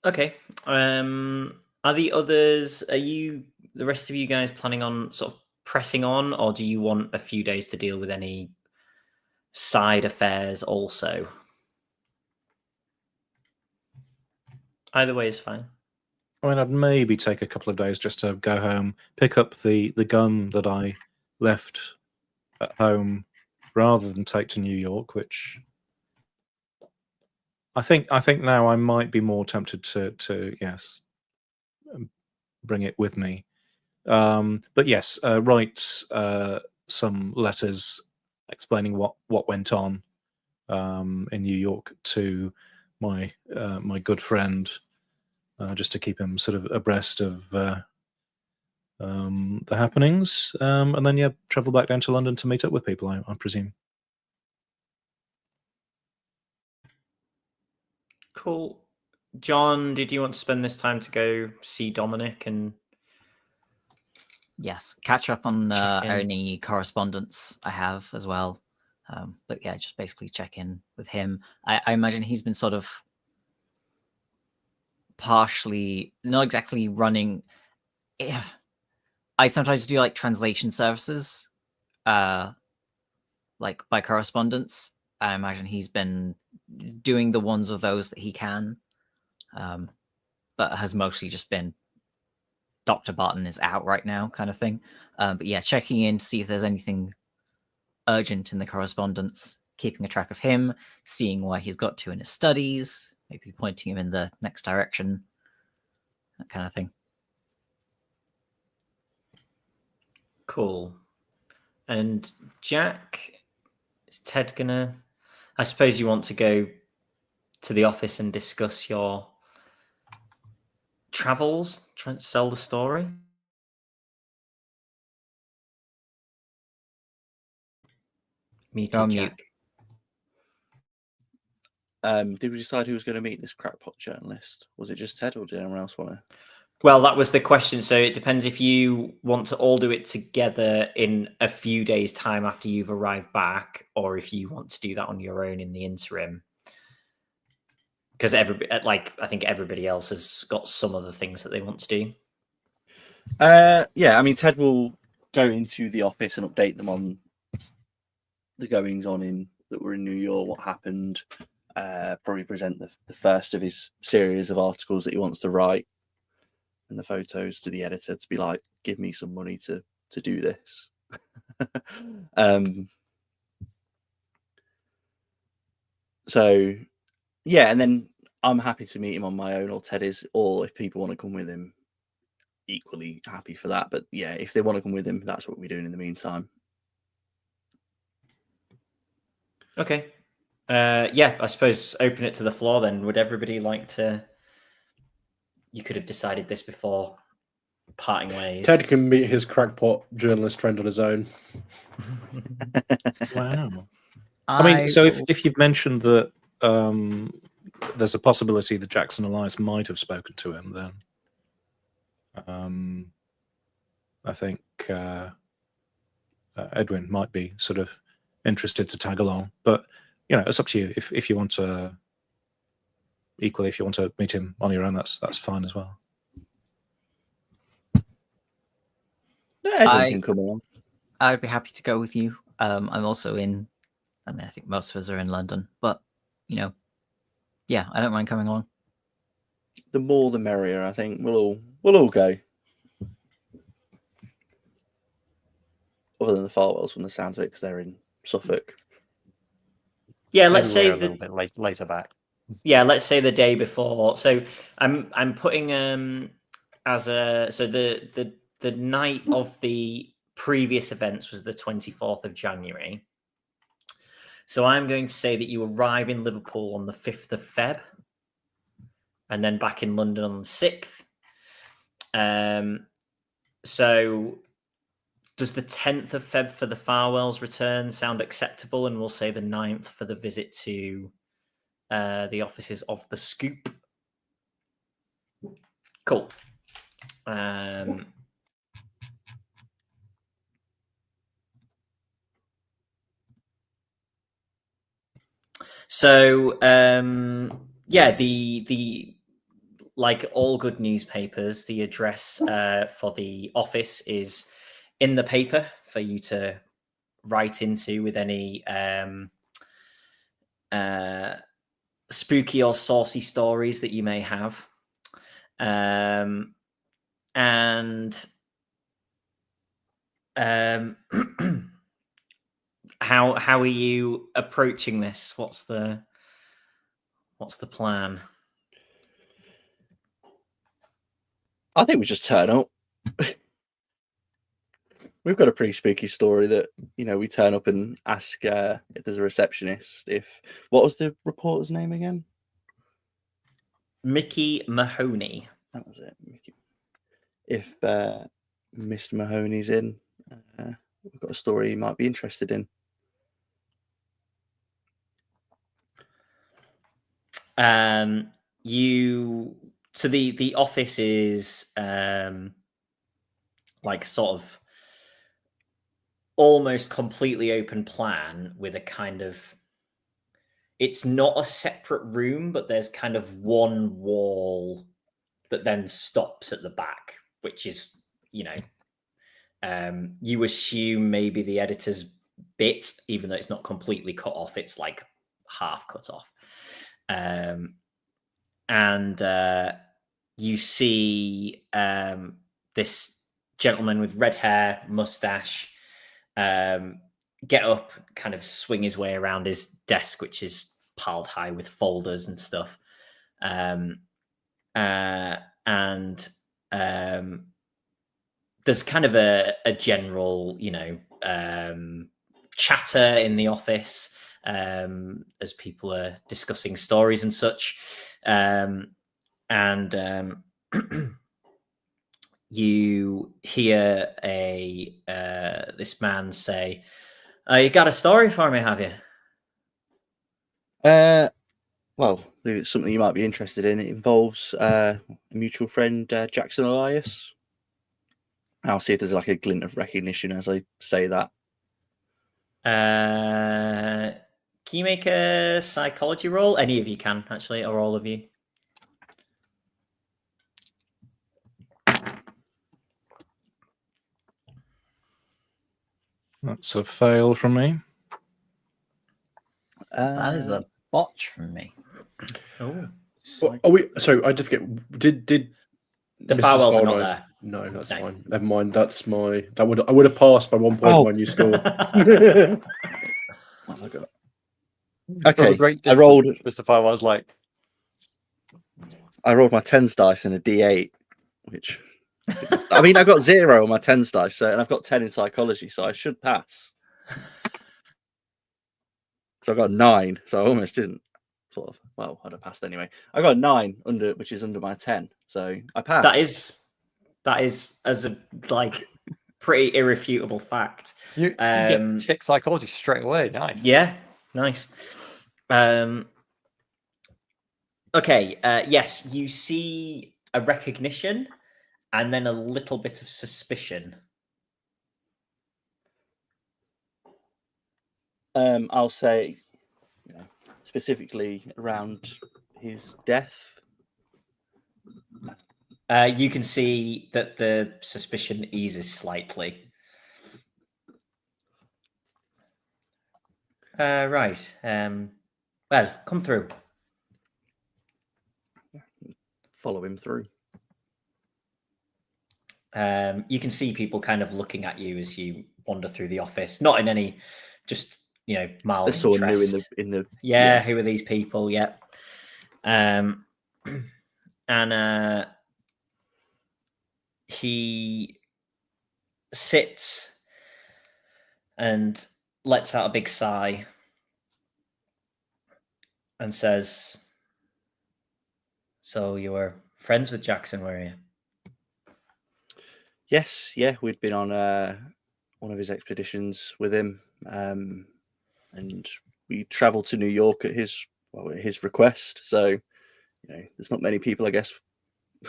S1: Okay. Are the others? Are the rest of you guys planning on sort of pressing on, or do you want a few days to deal with any side affairs also? Either way is fine.
S2: I mean, I'd maybe take a couple of days just to go home, pick up the gun that I left at home, rather than take to New York, which I think now I might be more tempted to yes, bring it with me. But yes, write some letters explaining what went on in New York to my good friend, just to keep him sort of abreast of the happenings, and then travel back down to London to meet up with people, I presume.
S1: Cool. John, did you want to spend this time to go see Dominic and
S6: yes, catch up on any correspondence I have as well? But yeah, just basically check in with him. I imagine he's been sort of partially, not exactly running. I sometimes do like translation services, like by correspondence. I imagine he's been doing the ones of those that he can, but has mostly just been Dr. Barton is out right now kind of thing. But yeah, checking in to see if there's anything urgent in the correspondence, keeping a track of him, seeing where he's got to in his studies, maybe pointing him in the next direction, that kind of thing.
S1: Cool. And Jack, is Ted gonna? I suppose you want to go to the office and discuss your travels, trying to sell the story. Muted
S6: on mute.
S1: Jack.
S5: Did we decide who was going to meet this crackpot journalist? Was it just Ted, or did anyone else want to?
S1: Well, that was the question. So it depends if you want to all do it together in a few days' time after you've arrived back, or if you want to do that on your own in the interim. Because I think everybody else has got some other things that they want to do.
S5: Yeah, I mean, Ted will go into the office and update them on the goings on that were in New York, what happened. Probably present the first of his series of articles that he wants to write, and the photos to the editor to be like, give me some money to do this. So yeah, and then I'm happy to meet him on my own, or Ted is, or if people want to come with him, equally happy for that. But yeah, if they want to come with him, that's what we're doing in the meantime.
S1: Okay. Yeah, I suppose open it to the floor then. Would everybody like to... You could have decided this before parting ways.
S4: Ted can meet his crackpot journalist friend on his own.
S2: Wow. I mean, so if you've mentioned that there's a possibility that Jackson Elias might have spoken to him, then I think Edwin might be sort of interested to tag along. But it's up to you. If you want to, equally, if you want to meet him on your own, that's fine as well.
S5: No, Edwin can come along.
S6: I'd be happy to go with you. I'm also in. I mean, I think most of us are in London, but yeah, I don't mind coming along.
S5: The more, the merrier. I think we'll all go. Other than the Farwells, from the sounds of it, because they're in Suffolk.
S1: Yeah, let's say
S3: a little bit later back.
S1: Yeah, let's say the day before. So I'm putting as a so the night of the previous events was the 24th of January. So I'm going to say that you arrive in Liverpool on the 5th of Feb, and then back in London on the 6th. So does the 10th of Feb for the Farwells return sound acceptable? And we'll say the 9th for the visit to the offices of the Scoop. Cool. So yeah, the like all good newspapers, the address for the office is in the paper for you to write into with any spooky or saucy stories that you may have. And how are you approaching this? What's the plan?
S5: I think we just turn up. We've got a pretty spooky story that we turn up and ask if there's a receptionist. What was the reporter's name again?
S1: Mickey Mahoney.
S5: That was it, Mickey. If Mr. Mahoney's in, we've got a story he might be interested in.
S1: So the office is like sort of almost completely open plan with a kind of, it's not a separate room, but there's kind of one wall that then stops at the back, which is, you assume maybe the editor's bit, even though it's not completely cut off, it's like half cut off. And you see this gentleman with red hair, mustache, get up, kind of swing his way around his desk, which is piled high with folders and stuff. There's kind of a general, chatter in the office as people are discussing stories and such. you hear this man say, "You got a story for me, have you?"
S5: Well, it's something you might be interested in. It involves a mutual friend, Jackson Elias. I'll see if there's like a glint of recognition as I say that.
S1: Can you make a psychology roll? Any of you can, actually, or all of you.
S2: That's a fail from me.
S6: That is a botch from me.
S1: Oh,
S4: Are we? So I did forget. Did
S1: the
S4: Mrs.
S1: firewalls are not
S4: Farno-
S1: there.
S4: No, that's
S1: No.
S4: fine. Never mind. That's my. I would have passed by 1 point
S5: Oh.
S4: my new score.
S5: Oh my god.
S3: From a
S5: Okay,
S3: great
S5: I
S3: distance,
S5: rolled.
S3: Mr. Firewall's like,
S5: I rolled my 10s dice and a D8, which I mean, I got 0 on my 10s dice, and I've got 10 in psychology, so I should pass. So I got 9, so I almost didn't. Sort of. Well, I'd have passed anyway. I got a 9 which is under my 10, so I passed.
S1: That is as a pretty irrefutable fact.
S3: you get tick psychology straight away. Nice.
S1: Yeah, nice. Okay, yes, you see a recognition and then a little bit of suspicion.
S5: I'll say, specifically around his death.
S1: You can see that the suspicion eases slightly. Right. Well, come through.
S5: Follow him through.
S1: You can see people kind of looking at you as you wander through the office, not in any, just mild
S5: There's someone new
S1: interest.
S5: in the.
S1: Yeah, who are these people? Yeah. And he sits and lets out a big sigh and says, "So you were friends with Jackson, were you?"
S5: Yes, yeah, we'd been on one of his expeditions with him, and we travelled to New York at his request. So, there's not many people, I guess,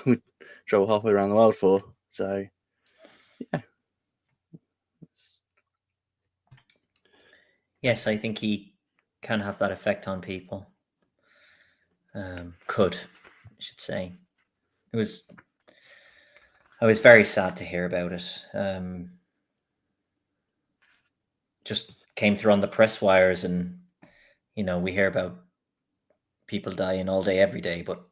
S5: would travel halfway around the world for. So, yeah.
S1: Yes, I think he can have that effect on people. Could, I should say. I was very sad to hear about it. Just came through on the press wires, and we hear about people dying all day, every day, but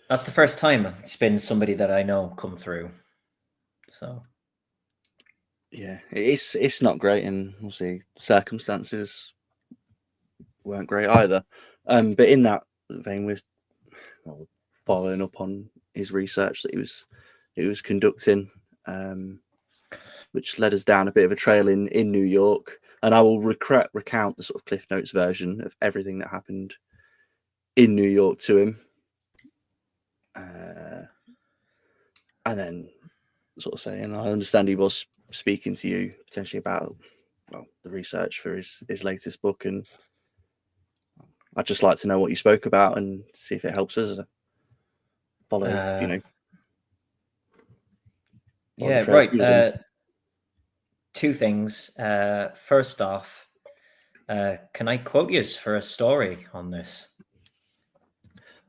S1: that's the first time it's been somebody that I know come through. So
S5: Yeah, it's not great, and we'll see, circumstances weren't great either. But in that vein, we're following up on his research that he was conducting, which led us down a bit of a trail in New York. And I will recount the sort of Cliff Notes version of everything that happened in New York to him, and then sort of saying, I understand he was speaking to you potentially about the research for his latest book, and I'd just like to know what you spoke about and see if it helps us follow.
S1: Yeah, right. Two things. First off, can I quote you for a story on this?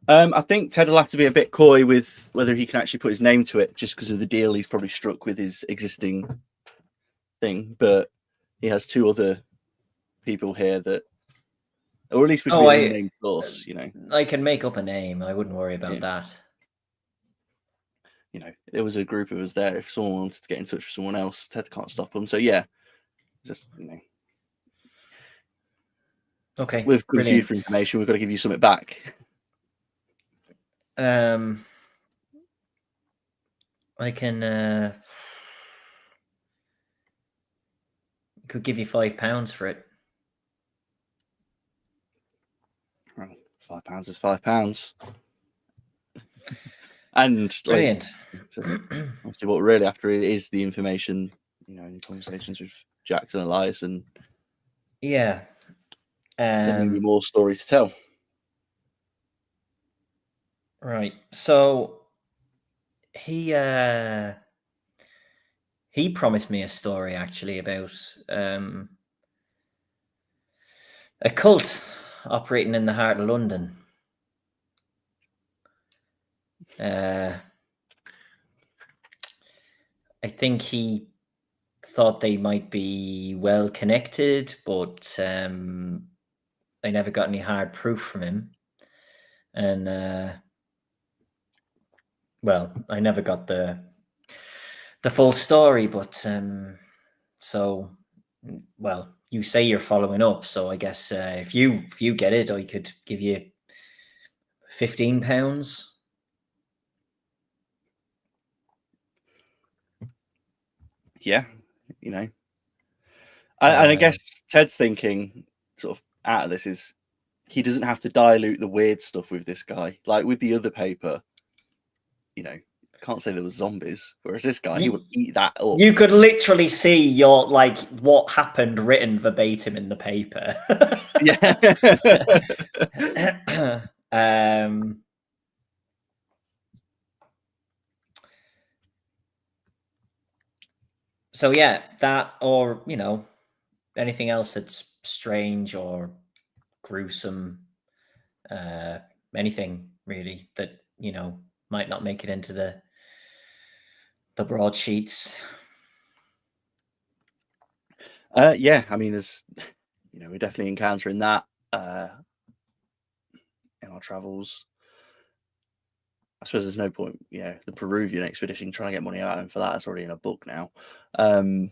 S5: I think Ted will have to be a bit coy with whether he can actually put his name to it, just because of the deal he's probably struck with his existing thing. But he has 2 other people here that, or at least we can be named source.
S1: I can make up a name. I wouldn't worry about that.
S5: There was a group of us there. If someone wanted to get in touch with someone else, Ted can't stop them. So yeah, just
S1: Okay.
S5: We've come to you for information. We've got to give you something back.
S1: I can could give you £5 for it.
S5: Well, £5 is £5. And like,
S1: Brilliant.
S5: so obviously, what we're really after is the information, you know, in conversations with Jackson and Elias, and
S1: Yeah.
S5: there may be more stories to tell.
S1: Right. So he promised me a story actually about a cult operating in the heart of London. I think he thought they might be well connected, but I never got any hard proof from him. And well, I never got the full story, but so well, you say you're following up, so I guess if you get it, I could give you £15.
S5: Yeah, you know. And I guess Ted's thinking sort of out of this is he doesn't have to dilute the weird stuff with this guy. Like with the other paper, you know, can't say there was zombies. Whereas this guy, he would eat that up.
S1: You could literally see your like what happened written verbatim in the paper.
S5: Yeah.
S1: So yeah, that, or you know, anything else that's strange or gruesome, anything really that you know might not make it into the broadsheets.
S5: Yeah, I mean, there's, you know, we're definitely encountering that in our travels. I suppose there's no point, yeah, the Peruvian expedition, trying to get money out of him for that. It's already in a book now.
S2: I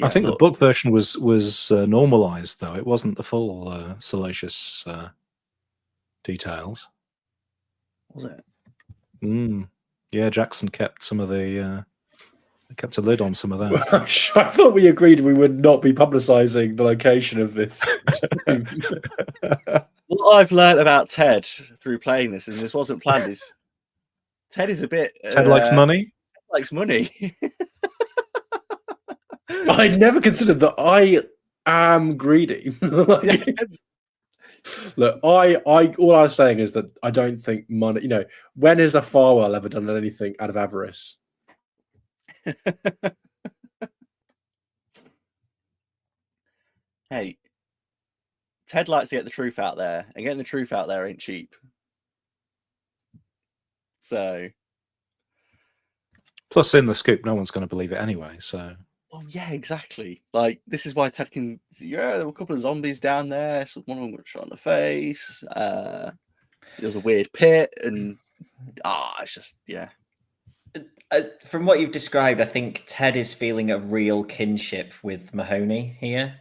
S2: think the book version was normalized, though. It wasn't the full salacious details.
S5: Was it?
S2: Yeah, Jackson kept some of the kept a lid on some of that.
S4: I thought we agreed we would not be publicising the location of this.
S5: What I've learned about Ted through playing this, and this wasn't planned, is Ted is a bit.
S2: Ted likes money.
S5: Likes money.
S4: I never considered that I am greedy. Look, I all I'm saying is that I don't think money. You know, when has a Farwell ever done anything out of avarice?
S5: Hey, Ted likes to get the truth out there, and getting the truth out there ain't cheap. So,
S2: plus, in the scoop, no one's going to believe it anyway. So,
S5: oh yeah, exactly. Like this is why Ted can. Yeah, there were a couple of zombies down there. So one of them got shot in the face. There was a weird pit, and it's just yeah.
S1: From what you've described, I think Ted is feeling a real kinship with Mahoney here.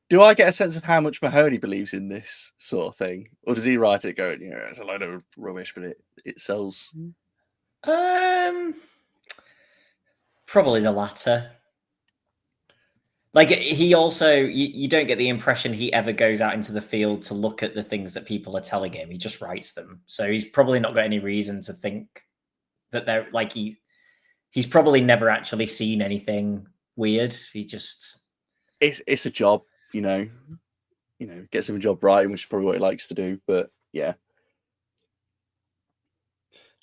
S5: Do I get a sense of how much Mahoney believes in this sort of thing, or does he write it going, "Yeah, it's a load of rubbish, but it sells"?
S1: Probably the latter. Like he also, you don't get the impression he ever goes out into the field to look at the things that people are telling him. He just writes them. So he's probably not got any reason to think that they're like he's probably never actually seen anything weird. He just
S5: it's a job, you know, gets him a job writing, which is probably what he likes to do. But yeah.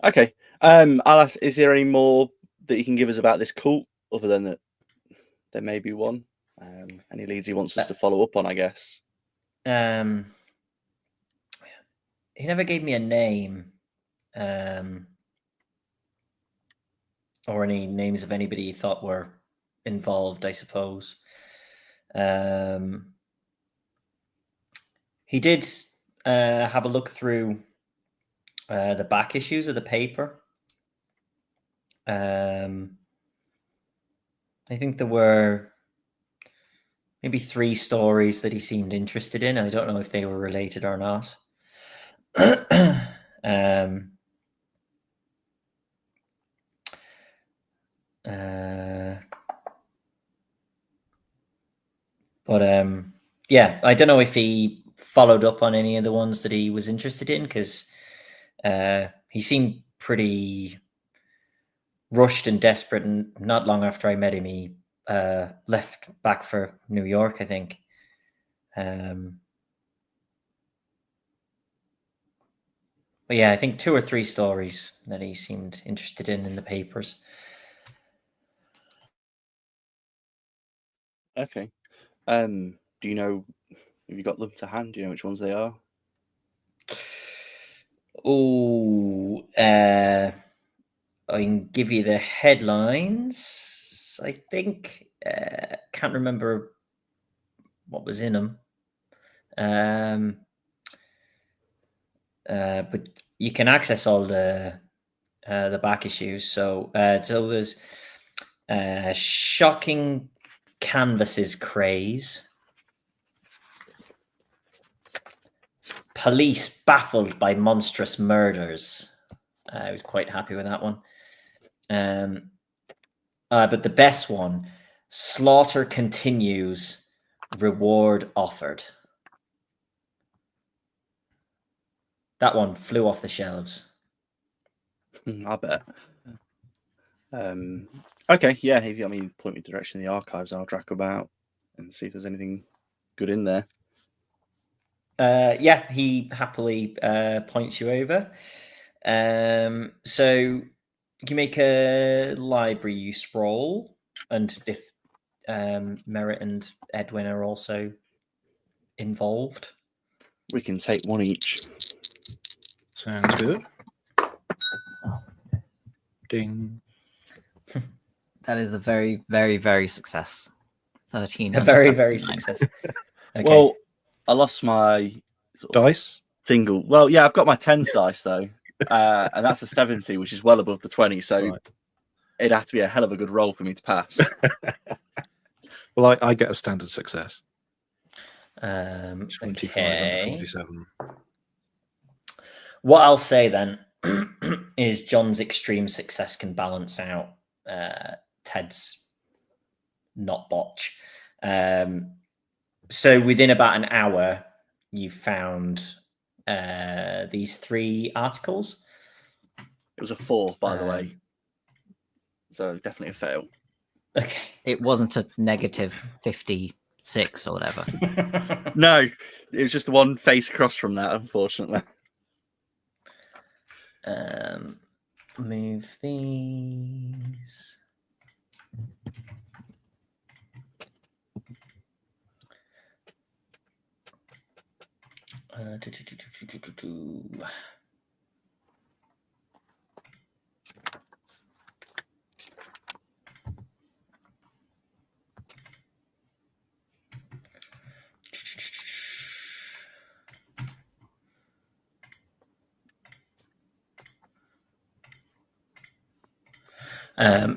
S5: Okay. I'll ask, is there any more that you can give us about this cult other than that there may be one? Any leads he wants us to follow up on, I guess.
S1: He never gave me a name, or any names of anybody he thought were involved, I suppose. He did have a look through the back issues of the paper. I think there were maybe 3 stories that he seemed interested in. I don't know if they were related or not. But yeah, I don't know if he followed up on any of the ones that he was interested in, because he seemed pretty rushed and desperate, and not long after I met him, he left back for New York, I think. But yeah, I think 2 or 3 stories that he seemed interested in the papers.
S5: Okay. Do you know, have you got them to hand? Do you know which ones they are?
S1: Oh, I can give you the headlines. I think can't remember what was in them. But you can access all the back issues. So there's shocking canvases craze. Police baffled by monstrous murders. I was quite happy with that one. But the best one, slaughter continues, reward offered. That one flew off the shelves.
S5: I bet. Okay, yeah. If you, point me direction in the archives, I'll track about and see if there's anything good in there.
S1: Yeah, he happily points you over. So you make a library use roll, and if Merritt and Edwin are also involved,
S5: We can take one each.
S2: Sounds good. Ding.
S6: That is a very, very, very success. 13.
S1: a very, very success. Okay.
S5: Well, I lost my
S2: Dice.
S5: single. Well, yeah, I've got my 10s dice though, and that's a 70, which is well above the 20. So
S2: Right.
S5: it'd have to be a hell of a good roll for me to pass.
S2: Well, I get a standard success. 25
S1: okay.
S2: under 47.
S1: What I'll say then is John's extreme success can balance out Ted's not botch. So within about an hour, you found these 3 articles.
S5: It was a 4, by the way. So definitely a fail.
S1: Okay.
S6: It wasn't a negative 56 or whatever.
S5: No, it was just the one face across from that, unfortunately.
S1: Move these.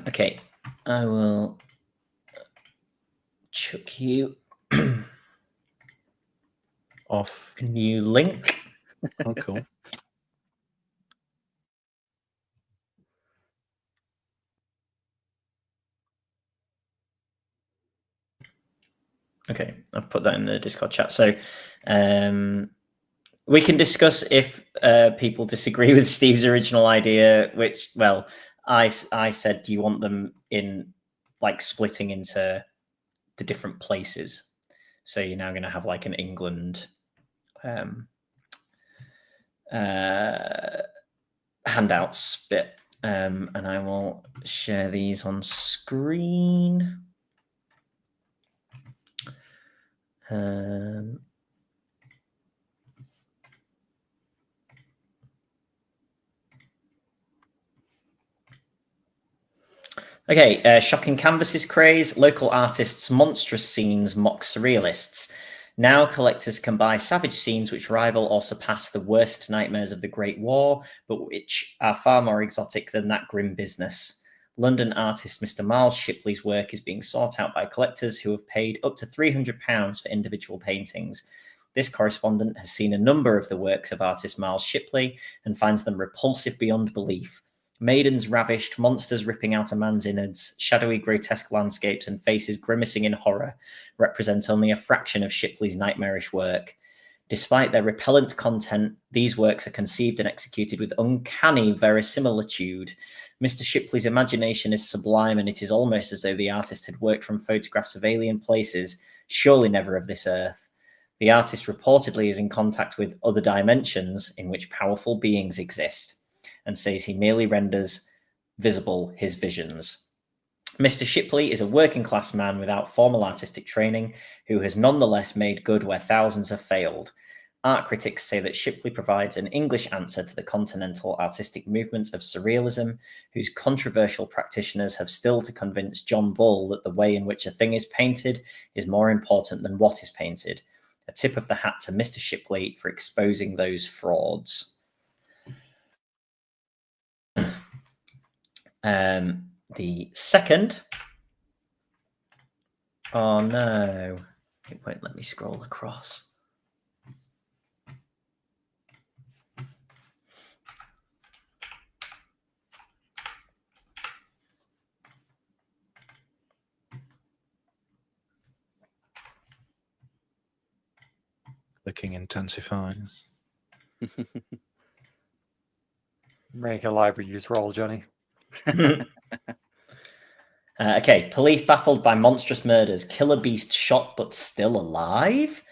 S1: Okay, I will chuck you
S2: Off.
S1: a new link.
S2: Oh, cool.
S1: Okay, I've put that in the Discord chat. So we can discuss if people disagree with Steve's original idea, which, well, I said, do you want them in, like, splitting into the different places? So you're now going to have like an England handouts bit. And I will share these on screen. Okay, shocking canvases craze. Local artists' monstrous scenes mock surrealists. Now collectors can buy savage scenes which rival or surpass the worst nightmares of the Great War, but which are far more exotic than that grim business. London artist Mr. Miles Shipley's work is being sought out by collectors who have paid up to £300 for individual paintings. This correspondent has seen a number of the works of artist Miles Shipley and finds them repulsive beyond belief. Maidens ravished, monsters ripping out a man's innards, shadowy, grotesque landscapes, and faces grimacing in horror represent only a fraction of Shipley's nightmarish work. Despite their repellent content, these works are conceived and executed with uncanny verisimilitude. Mr. Shipley's imagination is sublime, and it is almost as though the artist had worked from photographs of alien places, surely never of this earth. The artist reportedly is in contact with other dimensions in which powerful beings exist, and says he merely renders visible his visions. Mr. Shipley is a working-class man without formal artistic training, who has nonetheless made good where thousands have failed. Art critics say that Shipley provides an English answer to the continental artistic movement of surrealism, whose controversial practitioners have still to convince John Bull that the way in which a thing is painted is more important than what is painted. A tip of the hat to Mr. Shipley for exposing those frauds. The second. Oh no, it won't let me scroll across.
S2: Clicking intensifies.
S3: Make a library use roll, Johnny.
S1: Okay, police baffled by monstrous murders. Killer beast shot but still alive?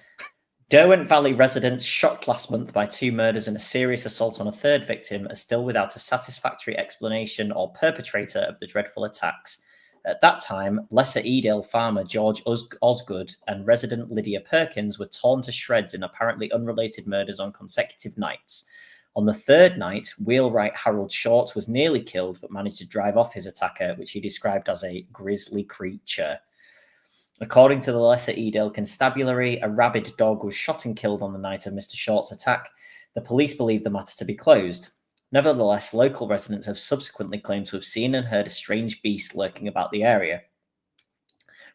S1: Derwent Valley residents shocked last month by 2 murders and a serious assault on a 3rd victim are still without a satisfactory explanation or perpetrator of the dreadful attacks. At that time, Lesser Edale farmer George Osgood and resident Lydia Perkins were torn to shreds in apparently unrelated murders on consecutive nights. On the 3rd night, wheelwright Harold Short was nearly killed but managed to drive off his attacker, which he described as a grisly creature. According to the Lesser Edale Constabulary, a rabid dog was shot and killed on the night of Mr. Short's attack. The police believe the matter to be closed. Nevertheless, local residents have subsequently claimed to have seen and heard a strange beast lurking about the area.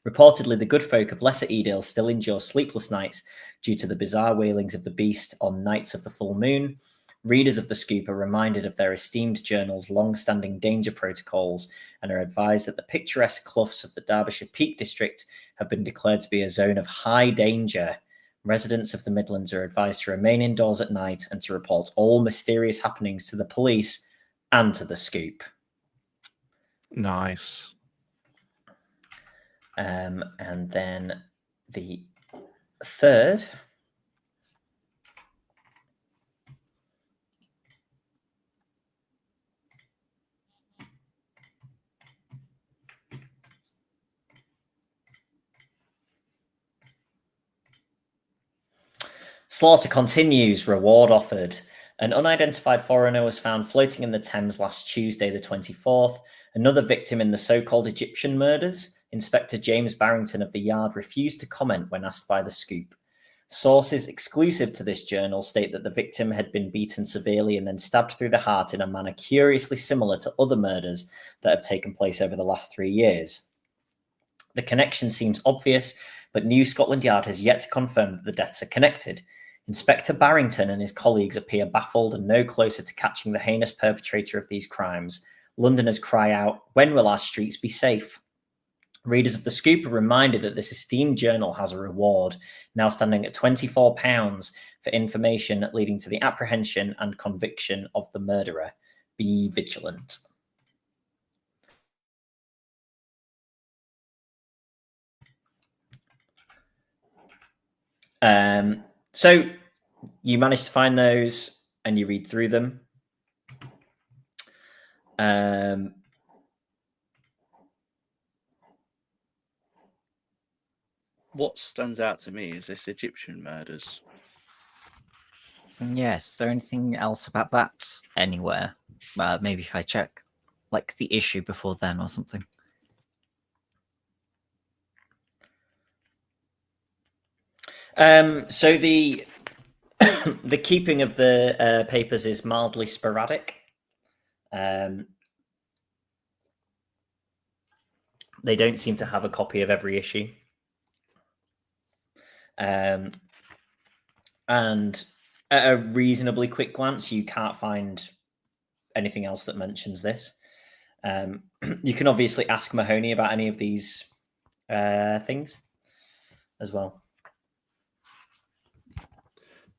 S1: Reportedly, the good folk of Lesser Edale still endure sleepless nights due to the bizarre wailings of the beast on nights of the full moon. Readers of the scoop are reminded of their esteemed journal's long-standing danger protocols and are advised that the picturesque cloughs of the Derbyshire Peak District have been declared to be a zone of high danger. Residents of the Midlands are advised to remain indoors at night and to report all mysterious happenings to the police and to the scoop.
S2: Nice.
S1: And then the third. Slaughter continues, reward offered. An unidentified foreigner was found floating in the Thames last Tuesday, the 24th. Another victim in the so-called Egyptian murders. Inspector James Barrington of the Yard refused to comment when asked by the Scoop. Sources exclusive to this journal state that the victim had been beaten severely and then stabbed through the heart in a manner curiously similar to other murders that have taken place over the last 3 years. The connection seems obvious, but New Scotland Yard has yet to confirm that the deaths are connected. Inspector Barrington and his colleagues appear baffled and no closer to catching the heinous perpetrator of these crimes. Londoners cry out, "When will our streets be safe?" Readers of the Scoop are reminded that this esteemed journal has a reward, now standing at £24 for information leading to the apprehension and conviction of the murderer. Be vigilant. So you managed to find those and you read through them.
S5: What stands out to me is this Egyptian murders.
S6: Yes, is there anything else about that anywhere? Maybe if I check like the issue before then or something.
S1: So the the keeping of the papers is mildly sporadic. They don't seem to have a copy of every issue. And at a reasonably quick glance, you can't find anything else that mentions this. You can obviously ask Mahoney about any of these things as well.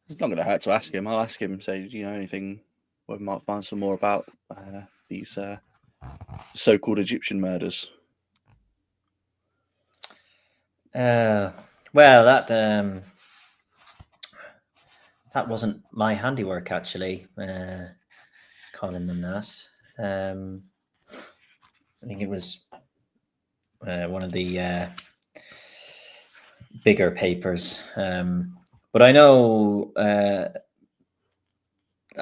S5: It's not going to hurt to ask him. I'll ask him, say, do you know anything where we might find some more about these so-called Egyptian murders?
S1: Well, that wasn't my handiwork, actually, calling them that. I think it was one of the bigger papers. But I know, I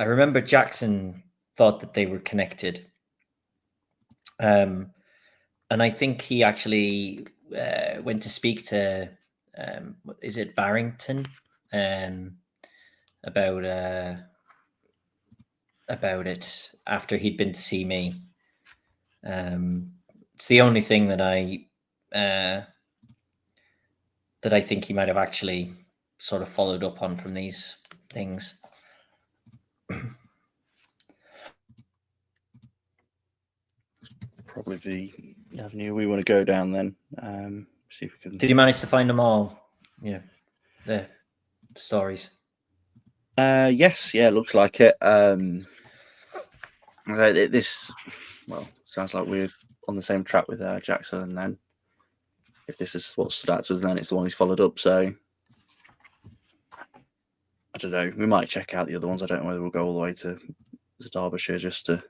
S1: remember Jackson thought that they were connected. And I think he actually went to speak to, is it Barrington? About it after he'd been to see me. It's the only thing that I think he might have actually sort of followed up on from these things.
S5: Probably the avenue we want to go down then. See if we can.
S1: Did you manage to find them all? Yeah, the stories.
S5: Yes, yeah, looks like it. This, well, sounds like we're on the same track with Jackson, and then if this is what stood out to us, then it's the one he's followed up. So I don't know. We might check out the other ones. I don't know whether we'll go all the way to Derbyshire just to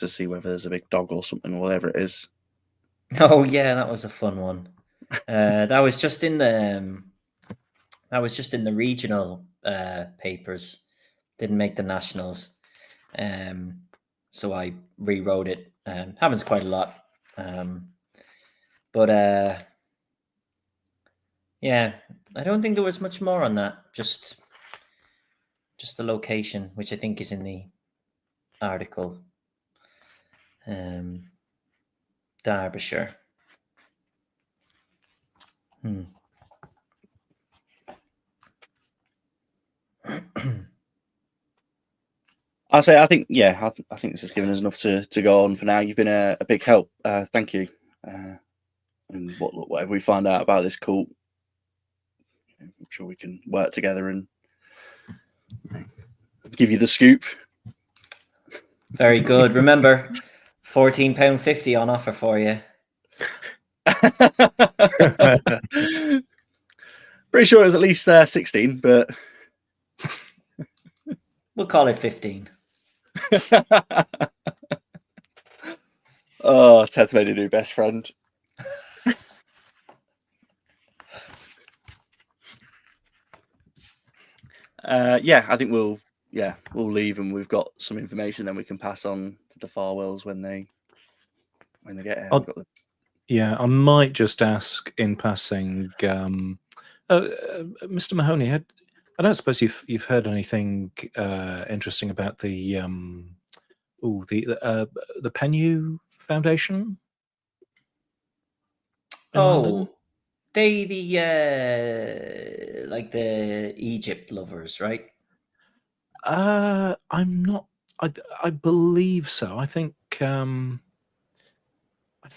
S5: see whether there's a big dog or something, or whatever it is.
S1: Oh yeah, that was a fun one. That was just in the regional papers. Didn't make the nationals. So I rewrote it. Happens quite a lot. But yeah, I don't think there was much more on that. Just the location, which I think is in the article. Derbyshire.
S5: I think I think this has given us enough to go on for now. You've been a big help. Thank you. And whatever we find out about this cult, I'm sure we can work together and give you the scoop.
S1: Very good. Remember, £14.50 on offer for you.
S5: Pretty sure it was at least 16, but
S1: we'll call it 15.
S5: Oh, Ted's made a new best friend. Yeah, I think we'll leave, and we've got some information then we can pass on to the Farwells when they get here.
S2: Yeah, I might just ask in passing, Mr. Mahoney, I don't suppose you've heard anything interesting about the Penhew Foundation?
S1: Oh, they like the Egypt lovers, right?
S2: I'm not. I believe so. I think.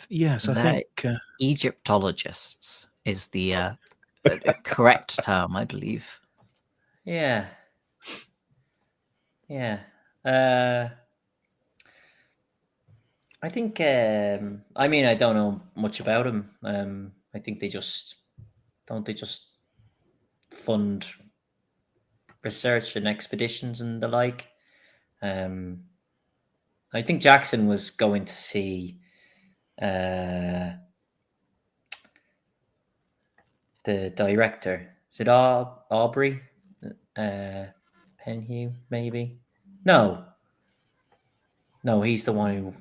S2: Yes, I think
S6: Egyptologists is the correct term, I believe.
S1: Yeah. Yeah. I think. I mean, I don't know much about them. I think they just fund research and expeditions and the like. I think Jackson was going to see the director. Is it Aubrey Penhew? Maybe. No, he's the one who.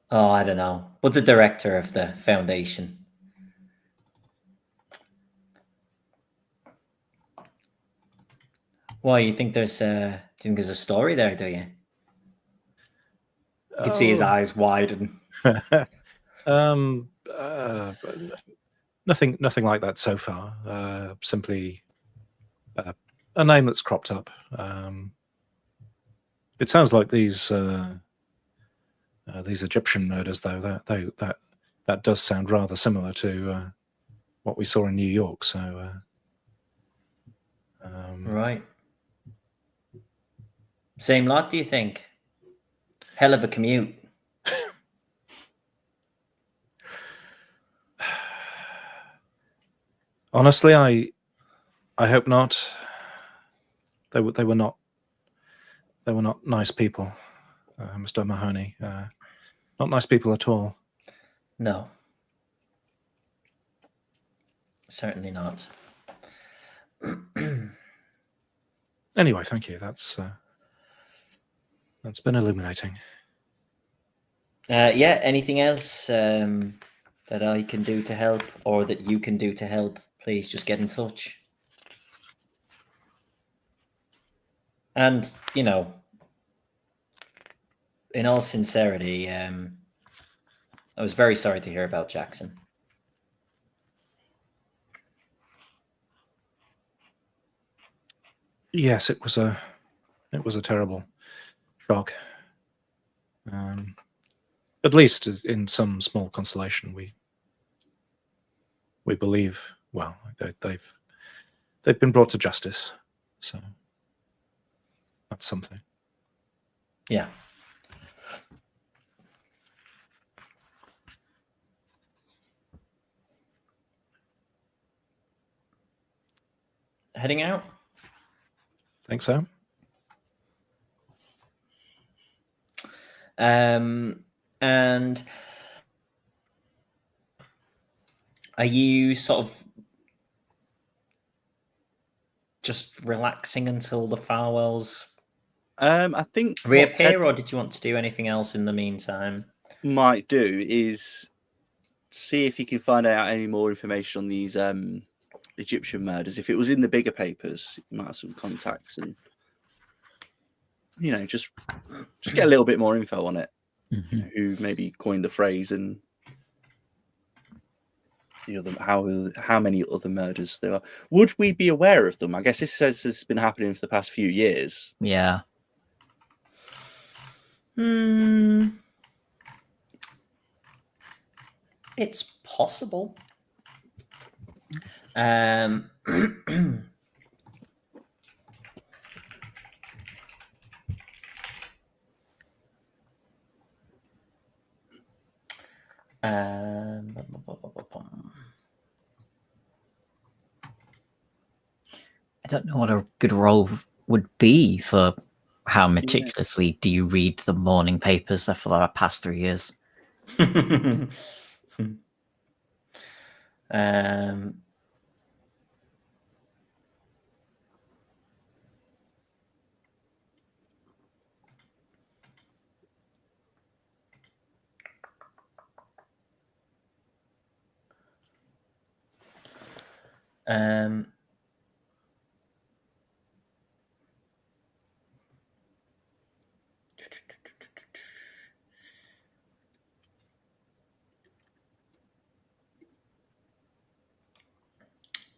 S1: Oh, I don't know, but the director of the foundation. Why, you think there's a story there, do you? You can see his eyes widen.
S2: Nothing like that so far. Simply a name that's cropped up. It sounds like these Egyptian murders, though. That does sound rather similar to what we saw in New York. So,
S1: Right. Same lot, do you think? Hell of a commute.
S2: Honestly, I hope not. They were not nice people, Mr. Mahoney. Not nice people at all.
S1: No. Certainly not.
S2: Anyway, thank you. That's been illuminating.
S1: Yeah, anything else that I can do to help or that you can do to help, please just get in touch. And, you know, in all sincerity, I was very sorry to hear about Jackson.
S2: Yes, it was a terrible shock. At least in some small consolation, we believe. Well, they've been brought to justice, so that's something.
S1: Yeah. Heading out?
S2: Think so.
S1: And are you sort of just relaxing until the Farwells
S5: I think what
S1: reappear, or did you want to do anything else in the meantime?
S5: might do is see if he can find out any more information on these Egyptian murders. If it was in the bigger papers, he might have some contacts and just get a little bit more info on it. Who maybe coined the phrase and how many other murders there are. Would we be aware of them? I guess this says it's been happening for the past few years.
S6: Yeah.
S1: It's possible. Um,
S6: I don't know what a good role would be for how meticulously do you read the morning papers for the past 3 years.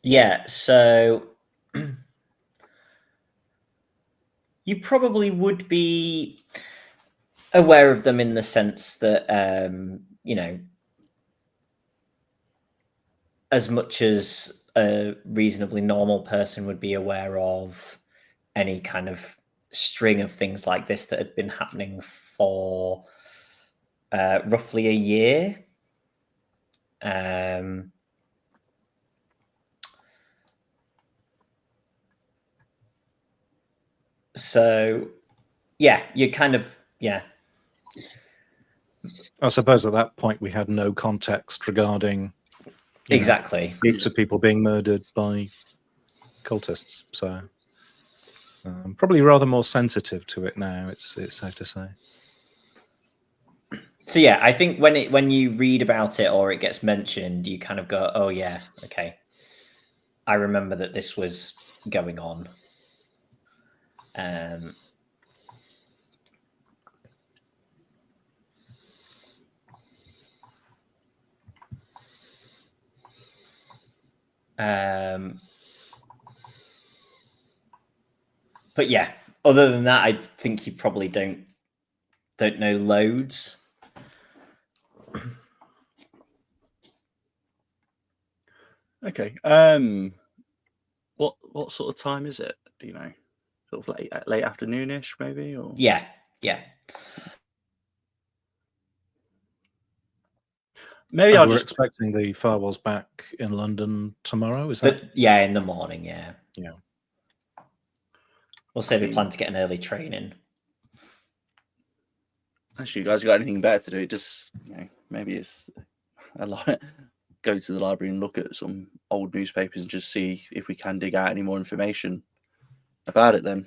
S1: Yeah, so you probably would be aware of them in the sense that, as much as a reasonably normal person would be aware of any kind of string of things like this that had been happening for roughly a year. So, yeah, you kind of, yeah.
S2: I suppose at that point we had no context regarding
S1: exactly
S2: groups of people being murdered by cultists. So probably rather more sensitive to it now. It's safe to say.
S1: So yeah, I think when you read about it or it gets mentioned, you kind of go, "Oh yeah, okay, I remember that this was going on." But yeah, other than that, I think you probably don't know loads.
S5: Okay. What sort of time is it? Do you know? Sort of late afternoonish, maybe, or
S1: Yeah.
S5: maybe
S2: And
S5: I'll
S2: we're
S5: just
S2: expecting the firewalls back in London tomorrow. Is that?
S1: But yeah, in the morning, yeah.
S2: Yeah.
S1: We'll say we plan to get an early train in.
S5: Actually, you guys got anything better to do? Just maybe it's a lot. Go to the library and look at some old newspapers and just see if we can dig out any more information about it. Then,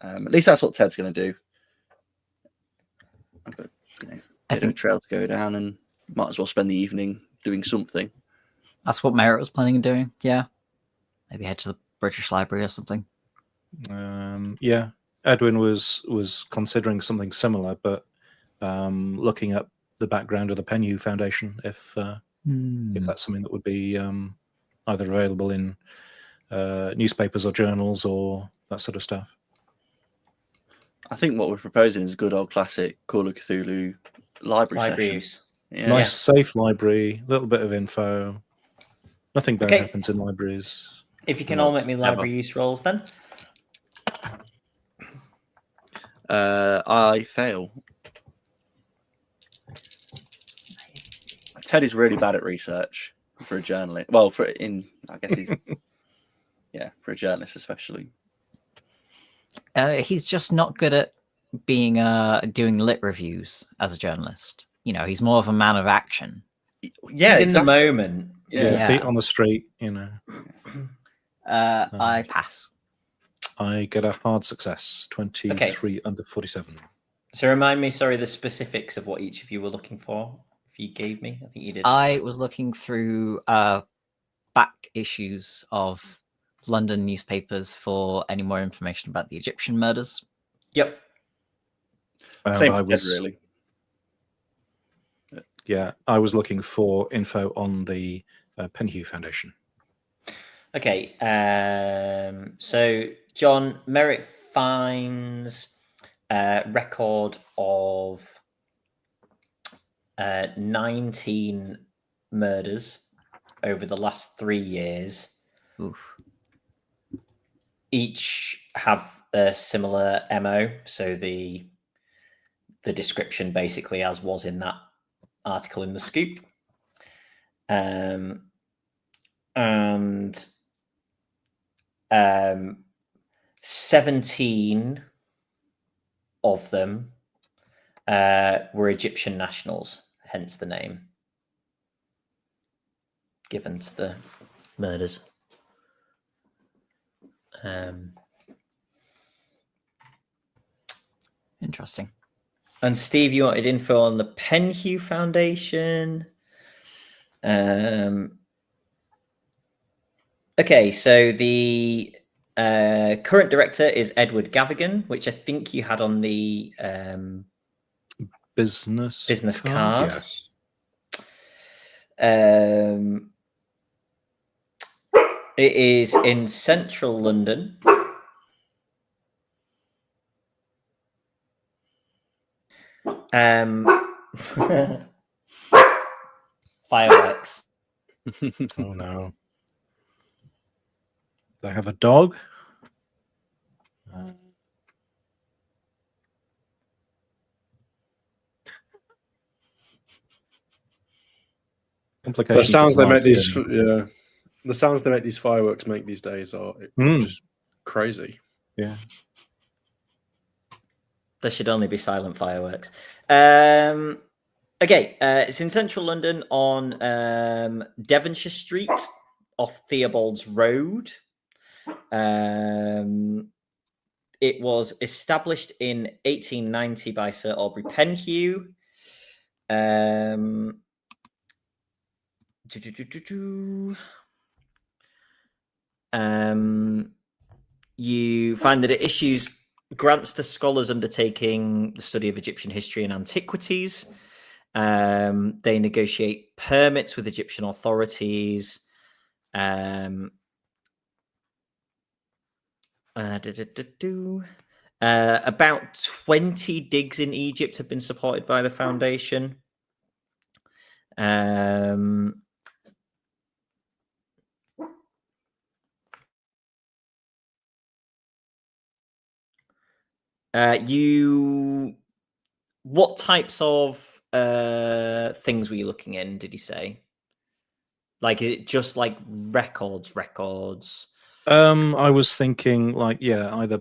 S5: at least that's what Ted's going to do. I've got
S6: I
S5: a
S6: think
S5: trail to go down, and might as well spend the evening doing something.
S6: that's what Merritt was planning on doing. Yeah, maybe head to the British Library or something.
S2: Yeah, Edwin was considering something similar, but looking up the background of the Penhew Foundation, if that's something that would be either available in newspapers or journals or that sort of stuff.
S5: I think what we're proposing is a good old classic Call of Cthulhu library session.
S1: Use.
S5: Yeah.
S2: Nice, safe library, little bit of info. Nothing bad
S1: Okay.
S2: happens in libraries.
S1: If you can all make me library use rolls, then.
S5: I fail. Ted is really bad at research for a journalist. Well, I guess he's for a journalist especially.
S6: He's just not good at being doing lit reviews as a journalist. He's more of a man of action.
S5: Yeah,
S1: He's in the moment.
S2: Yeah, feet on the street.
S6: I pass.
S2: I get a hard success. 23 under 47.
S1: So remind me, sorry, the specifics of what each of you were looking for. If you gave me, I think you did.
S6: I was looking through back issues of London newspapers for any more information about the Egyptian murders.
S1: Yep.
S5: Same for Ted, really.
S2: Yeah, I was looking for info on the Penhew Foundation.
S1: Okay. So John, Merritt finds a record of 19 murders over the last 3 years.
S6: Oof.
S1: Each have a similar MO. So the description basically as was in that article in the Scoop. And 17 of them were Egyptian nationals, hence the name given to the murders.
S6: Interesting.
S1: And Steve, you wanted info on the Penhew Foundation. Okay, so the current director is Edward Gavigan, which I think you had on the
S2: business
S1: card.
S2: Yes.
S1: It is in central London. Fireworks.
S2: Oh no. They have a dog. Complications.
S4: The sounds
S2: of
S4: they make
S2: life,
S4: these,
S2: yeah.
S4: the sounds they make these fireworks make these days are just crazy.
S2: Yeah.
S1: There should only be silent fireworks. Okay, it's in central London on Devonshire Street off Theobald's Road. It was established in 1890 by Sir Aubrey Penhew. You find that it issues grants to scholars undertaking the study of Egyptian history and antiquities. They negotiate permits with Egyptian authorities. About 20 digs in Egypt have been supported by the foundation. What types of things were you looking in? Did you say? Like, is it just like records?
S2: I was thinking like, yeah, either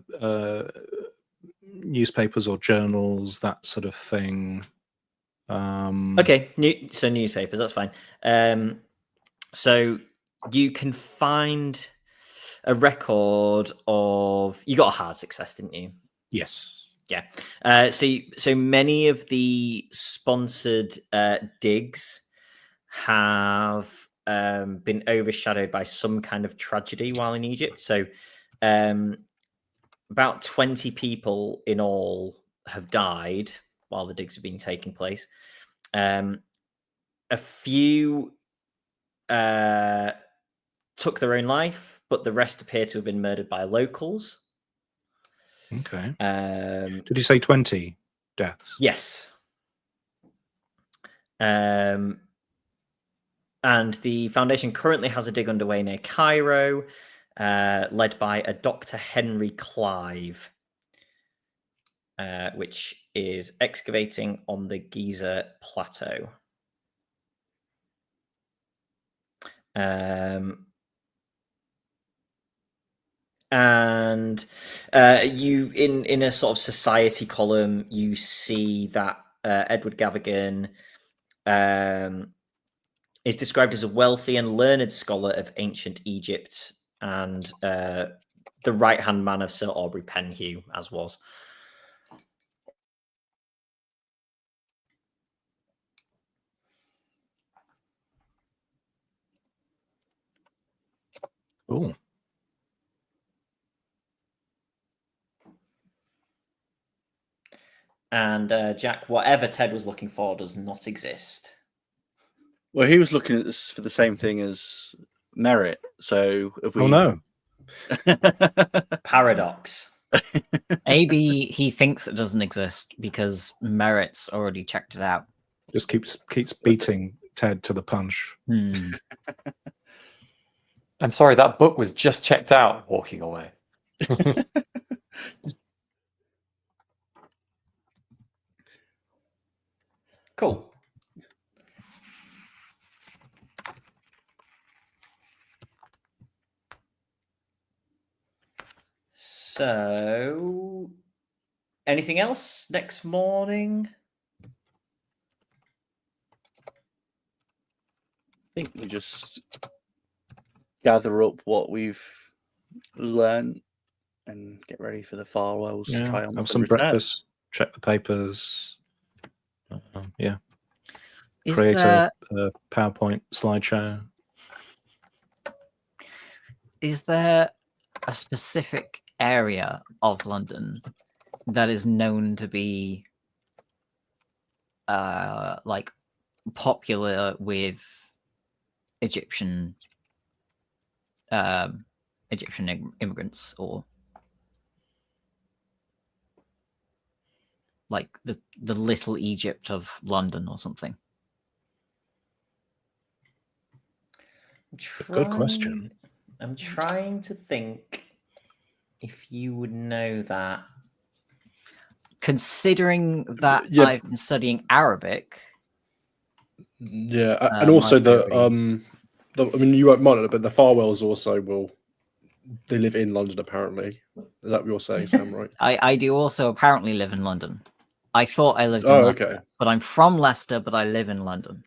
S2: newspapers or journals, that sort of thing.
S1: Okay, so newspapers, that's fine. So you can find a record of, you got a hard success, didn't you?
S2: Yes.
S1: Yeah. So many of the sponsored digs have been overshadowed by some kind of tragedy while in Egypt. So about 20 people in all have died while the digs have been taking place. A few took their own life, but the rest appear to have been murdered by locals.
S2: Okay. Did you say 20 deaths?
S1: Yes. And the foundation currently has a dig underway near Cairo, led by a Dr. Henry Clive, which is excavating on the Giza Plateau. And you in a sort of society column, you see that Edward Gavigan is described as a wealthy and learned scholar of ancient Egypt and the right-hand man of Sir Aubrey Penhew, as was.
S2: Cool.
S1: And Jack, whatever Ted was looking for does not exist.
S5: Well, he was looking at this for the same thing as merit. So if we...
S2: Oh no.
S1: Paradox.
S6: Maybe he thinks it doesn't exist because Merit's already checked it out.
S2: Just keeps beating Ted to the punch.
S3: I'm sorry, that book was just checked out walking away.
S1: Cool. So, anything else next morning?
S5: I think we just gather up what we've learned and get ready for the Farwells.
S2: Yeah,
S5: Triumph
S2: have some
S5: return.
S2: breakfast, check the papers. Yeah.
S6: Is
S2: Create
S6: there,
S2: a PowerPoint slideshow.
S6: is there a specific area of London that is known to be like popular with Egyptian immigrants, or like the Little Egypt of London or something?
S2: Good question.
S1: I'm trying to think if you would know that.
S6: Considering that
S4: Yeah.
S6: I've been studying Arabic.
S4: Yeah, and also I mean, you might not know, but the Farwells also they live in London apparently. Is that what you're saying, Sam? Right?
S6: I do also apparently live in London. I thought I lived in
S4: Oh,
S6: Leicester,
S4: okay.
S6: but I'm from Leicester, but I live in London.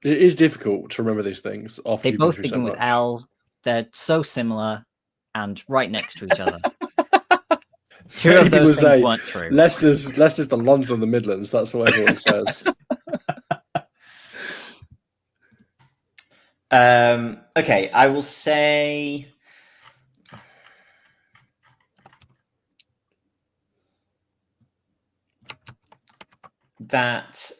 S4: It is difficult to remember these things after
S6: They
S4: you've been
S6: both
S4: through so
S6: begin with
S4: much.
S6: L. They're so similar and right next to each other. Two of those things weren't true.
S4: Leicester's the London of the Midlands. That's what everyone says.
S1: Okay, I will say that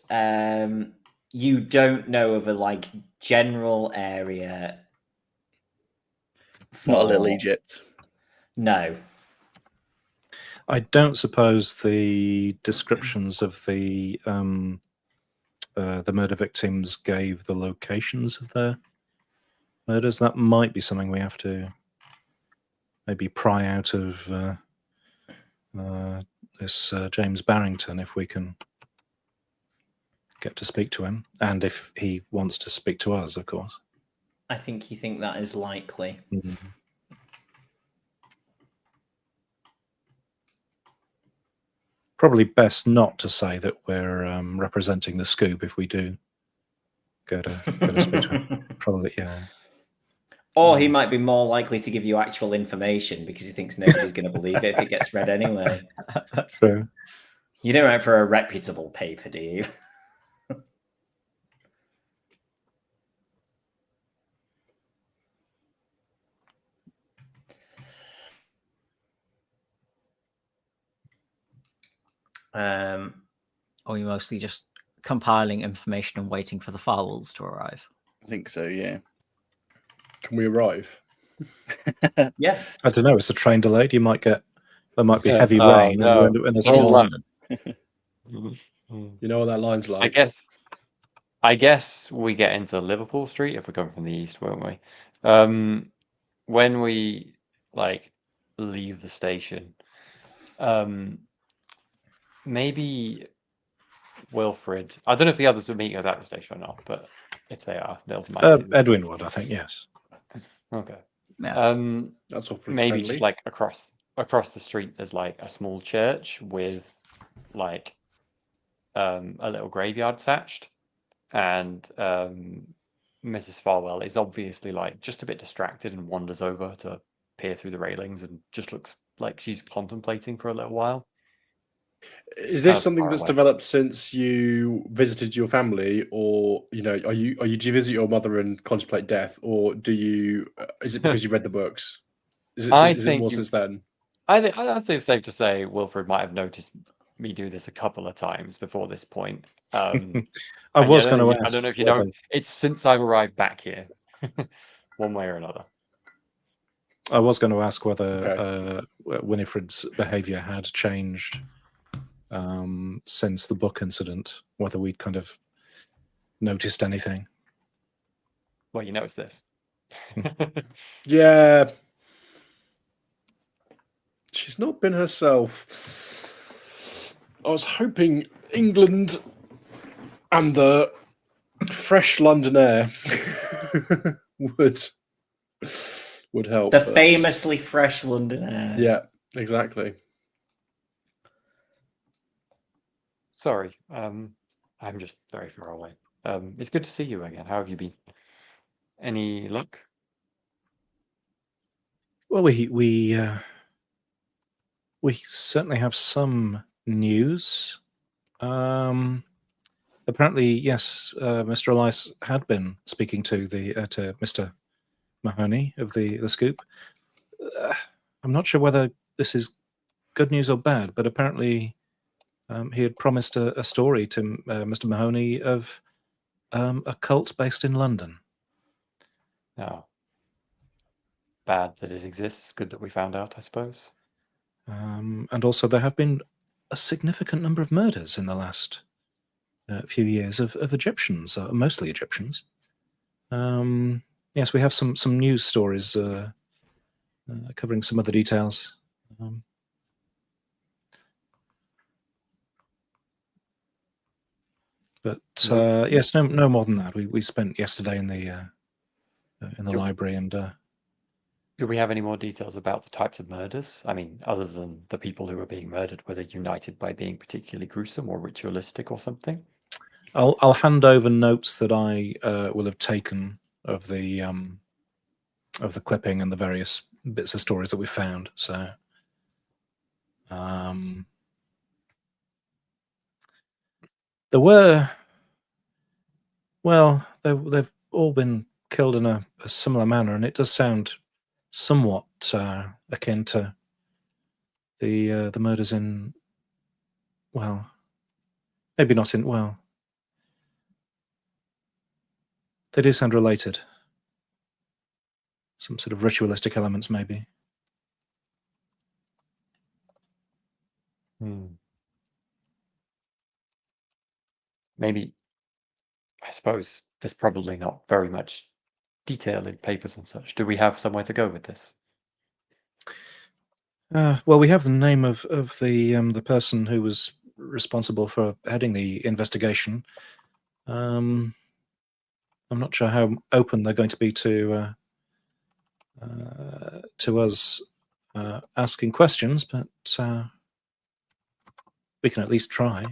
S1: you don't know of a like general area.
S5: Not a Little Egypt.
S1: No.
S2: I don't suppose the descriptions of the murder victims gave the locations of their murders. That might be something we have to maybe pry out of this James Barrington, if we can get to speak to him, and if he wants to speak to us, of course.
S1: I think you think that is likely.
S2: Mm. Probably best not to say that we're representing the Scoop if we do go to speak to him. Probably, yeah.
S1: Or he might be more likely to give you actual information because he thinks nobody's going to believe it if it gets read anyway.
S2: True.
S1: You don't write for a reputable paper, do you?
S6: Or you're mostly just compiling information and waiting for the firewalls to arrive.
S5: I think so, yeah.
S4: Can we arrive?
S1: Yeah.
S2: I don't know. It's a train delayed. There might be
S3: Yeah.
S2: heavy
S3: Oh,
S2: rain
S3: no.
S2: and a
S3: It's
S2: small.
S3: London.
S4: You know what that line's like.
S3: I guess we get into Liverpool Street if we're coming from the east, won't we? When we leave the station, maybe Wilfred. I don't know if the others will meet us at the station or not, but if they are, they'll might.
S2: Edwin would, I think, yes.
S3: Okay.
S6: Yeah.
S4: That's all
S3: Maybe
S4: friendly.
S3: just across the street, there's a small church with a little graveyard attached, and Mrs. Farwell is obviously just a bit distracted and wanders over to peer through the railings and just looks like she's contemplating for a little while.
S4: Is this something
S3: far
S4: that's
S3: away.
S4: developed since you visited your family, or do you visit your mother and contemplate death, or do you? Is it because you read the books? Is it more since then?
S3: I think it's safe to say Wilfred might have noticed me do this a couple of times before this point.
S2: I
S3: And
S2: was
S3: I
S2: going
S3: don't
S2: to
S3: know- I
S2: ask.
S3: don't know if you know.
S2: whether-
S3: It's since I've arrived back here, one way or another.
S2: I was going to ask whether
S4: Okay.
S2: Winifred's behaviour had changed since the book incident. Whether we'd kind of noticed anything.
S3: Well, you noticed this.
S4: Yeah, she's not been herself. I was hoping England and the fresh London air would help.
S1: The
S4: but-
S1: famously fresh London air.
S4: Yeah, exactly.
S3: Sorry, I'm just very far away. It's good to see you again. How have you been? Any luck?
S2: Well, we certainly have some news. Apparently, yes, Mr. Elias had been speaking to to Mr. Mahoney of the Scoop. I'm not sure whether this is good news or bad, but apparently he had promised a story to Mr. Mahoney of a cult based in London.
S3: No. Bad that it exists. Good that we found out, I suppose.
S2: And also, there have been a significant number of murders in the last few years of Egyptians, mostly Egyptians. Yes, we have some news stories covering some other details. But yes, no more than that. We spent yesterday in the library, and
S3: Do we have any more details about the types of murders? I mean, other than the people who were being murdered, were they united by being particularly gruesome or ritualistic or something?
S2: I'll hand over notes that I will have taken of the clipping and the various bits of stories that we found. So, there were, well, they've all been killed in a similar manner, and it does sound somewhat akin to the murders in, well, maybe not in, well, they do sound related. Some sort of ritualistic elements, maybe.
S3: Maybe, I suppose there's probably not very much detail in papers and such. Do we have somewhere to go with this?
S2: Well, we have the name of the person who was responsible for heading the investigation. I'm not sure how open they're going to be to us asking questions, but we can at least try.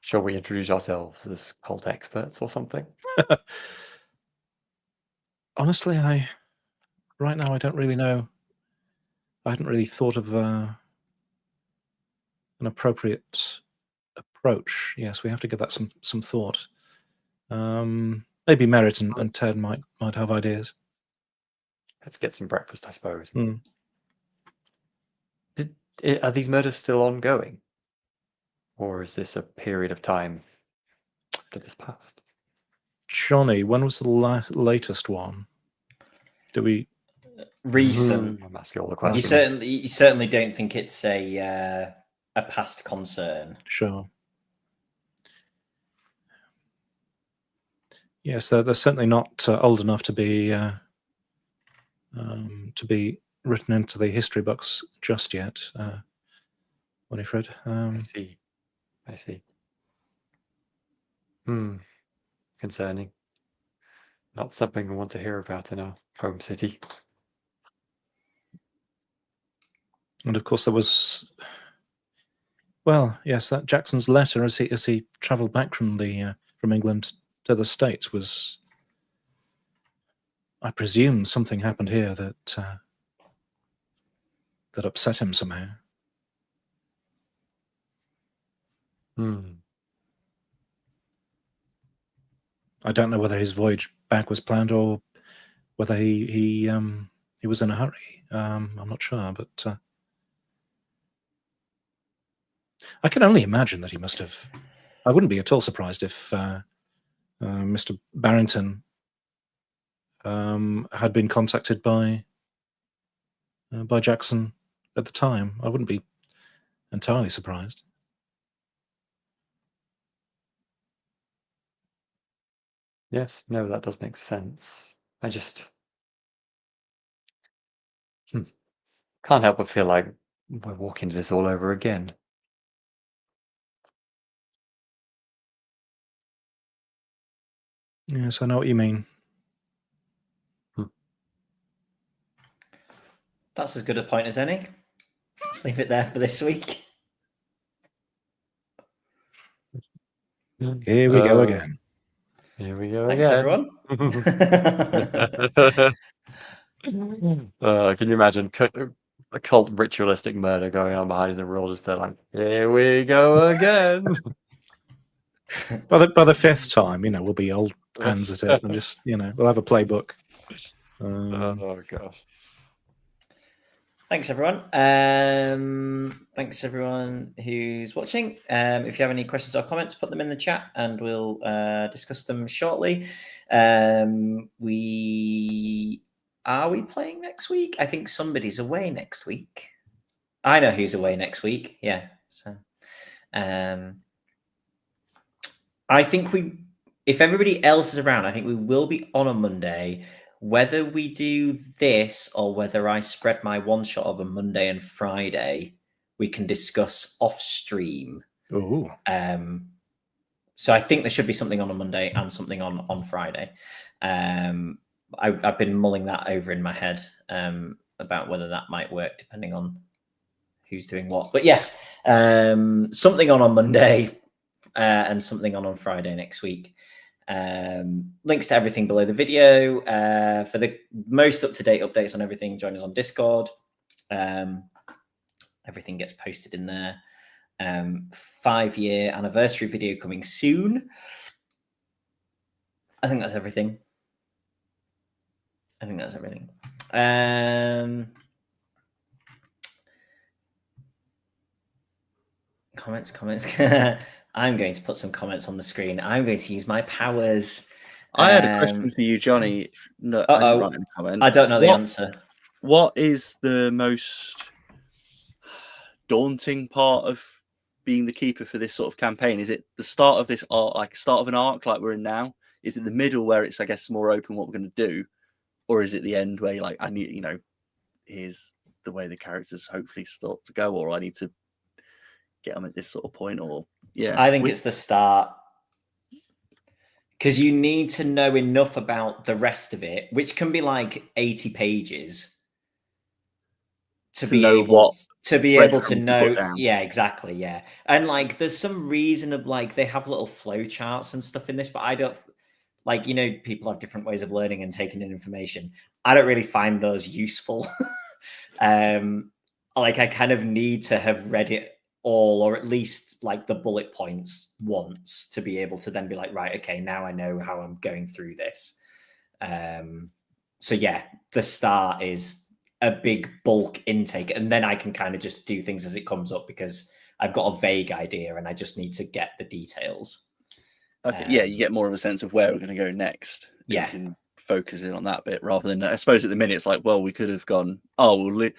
S3: Shall we introduce ourselves as cult experts or something?
S2: Honestly, right now I don't really know. I hadn't really thought of an appropriate approach. Yes, we have to give that some thought. Maybe Merritt and Ted might have ideas.
S3: Let's get some breakfast, I suppose.
S2: Mm.
S3: Are these murders still ongoing? Or is this a period of time that has passed?
S2: Jonny, when was the latest one? Do we?
S6: Recent.
S3: I'm asking all the
S6: You
S3: questions.
S6: certainly don't think it's a past concern.
S2: Sure. Yes, they're certainly not old enough to be written into the history books just yet, Winifred.
S3: I see. Concerning. Not something we want to hear about in our home city.
S2: And of course, there was, well, yes, that Jackson's letter as he travelled back from England to the States was, I presume, something happened here that upset him somehow. I don't know whether his voyage back was planned or whether he was in a hurry. I'm not sure, but I can only imagine that he must have. I wouldn't be at all surprised if Mr. Barrington had been contacted by Jackson at the time. I wouldn't be entirely surprised.
S3: Yes, no, that does make sense. I just can't help but feel like we're walking this all over again.
S2: Yes, I know what you mean.
S6: That's as good a point as any. Let's leave it there for this week.
S2: Here we go again.
S3: Here we go
S6: Thanks,
S3: again.
S6: everyone.
S3: Can you imagine a cult ritualistic murder going on behind us and we're all just there like, here we go again.
S2: By the fifth time, we'll be old hands at it and just, we'll have a playbook.
S3: Oh gosh.
S6: Thanks, everyone. Thanks, everyone who's watching. If you have any questions or comments, put them in the chat and we'll discuss them shortly. Are we playing next week? I think somebody's away next week. I know who's away next week. Yeah. So I think if everybody else is around, I think we will be on a Monday. Whether we do this or whether I spread my one shot over Monday and Friday, we can discuss off stream.
S2: Ooh.
S6: So I think there should be something on a Monday and something on Friday. I've been mulling that over in my head about whether that might work depending on who's doing what. But yes, something on Monday and something on Friday next week. Links to everything below the video. For the most up-to-date updates on everything, join us on Discord. Everything gets posted in there. 5-year anniversary video coming soon. I think that's everything. Comments. I'm going to put some comments on the screen. I'm going to use my powers.
S5: I had a question for you, Jonny. No, I didn't write any comment.
S6: I don't know the answer.
S5: What is the most daunting part of being the keeper for this sort of campaign? Is it the start of this arc, like start of an arc like we're in now? Is it the middle where it's, I guess, more open what we're going to do? Or is it the end where you're like, I need, here's the way the characters hopefully start to go, or I need to get them at this sort of point, or
S1: I think it's the start. Because you need to know enough about the rest of it, which can be like 80 pages, to be able to know. Yeah, exactly. Yeah. And like, there's some reasonable, like, they have little flow charts and stuff in this, but I don't, like, people have different ways of learning and taking in information. I don't really find those useful. Like, I kind of need to have read it all, or at least like the bullet points once, to be able to then be like, right, okay, now I know how I'm going through this. So yeah, the start is a big bulk intake, and then I can kind of just do things as it comes up, because I've got a vague idea and I just need to get the details.
S5: Okay, yeah, you get more of a sense of where we're going to go next.
S1: Yeah.
S5: You can focus in on that bit rather than, I suppose at the minute it's like, well, we could have gone, we'll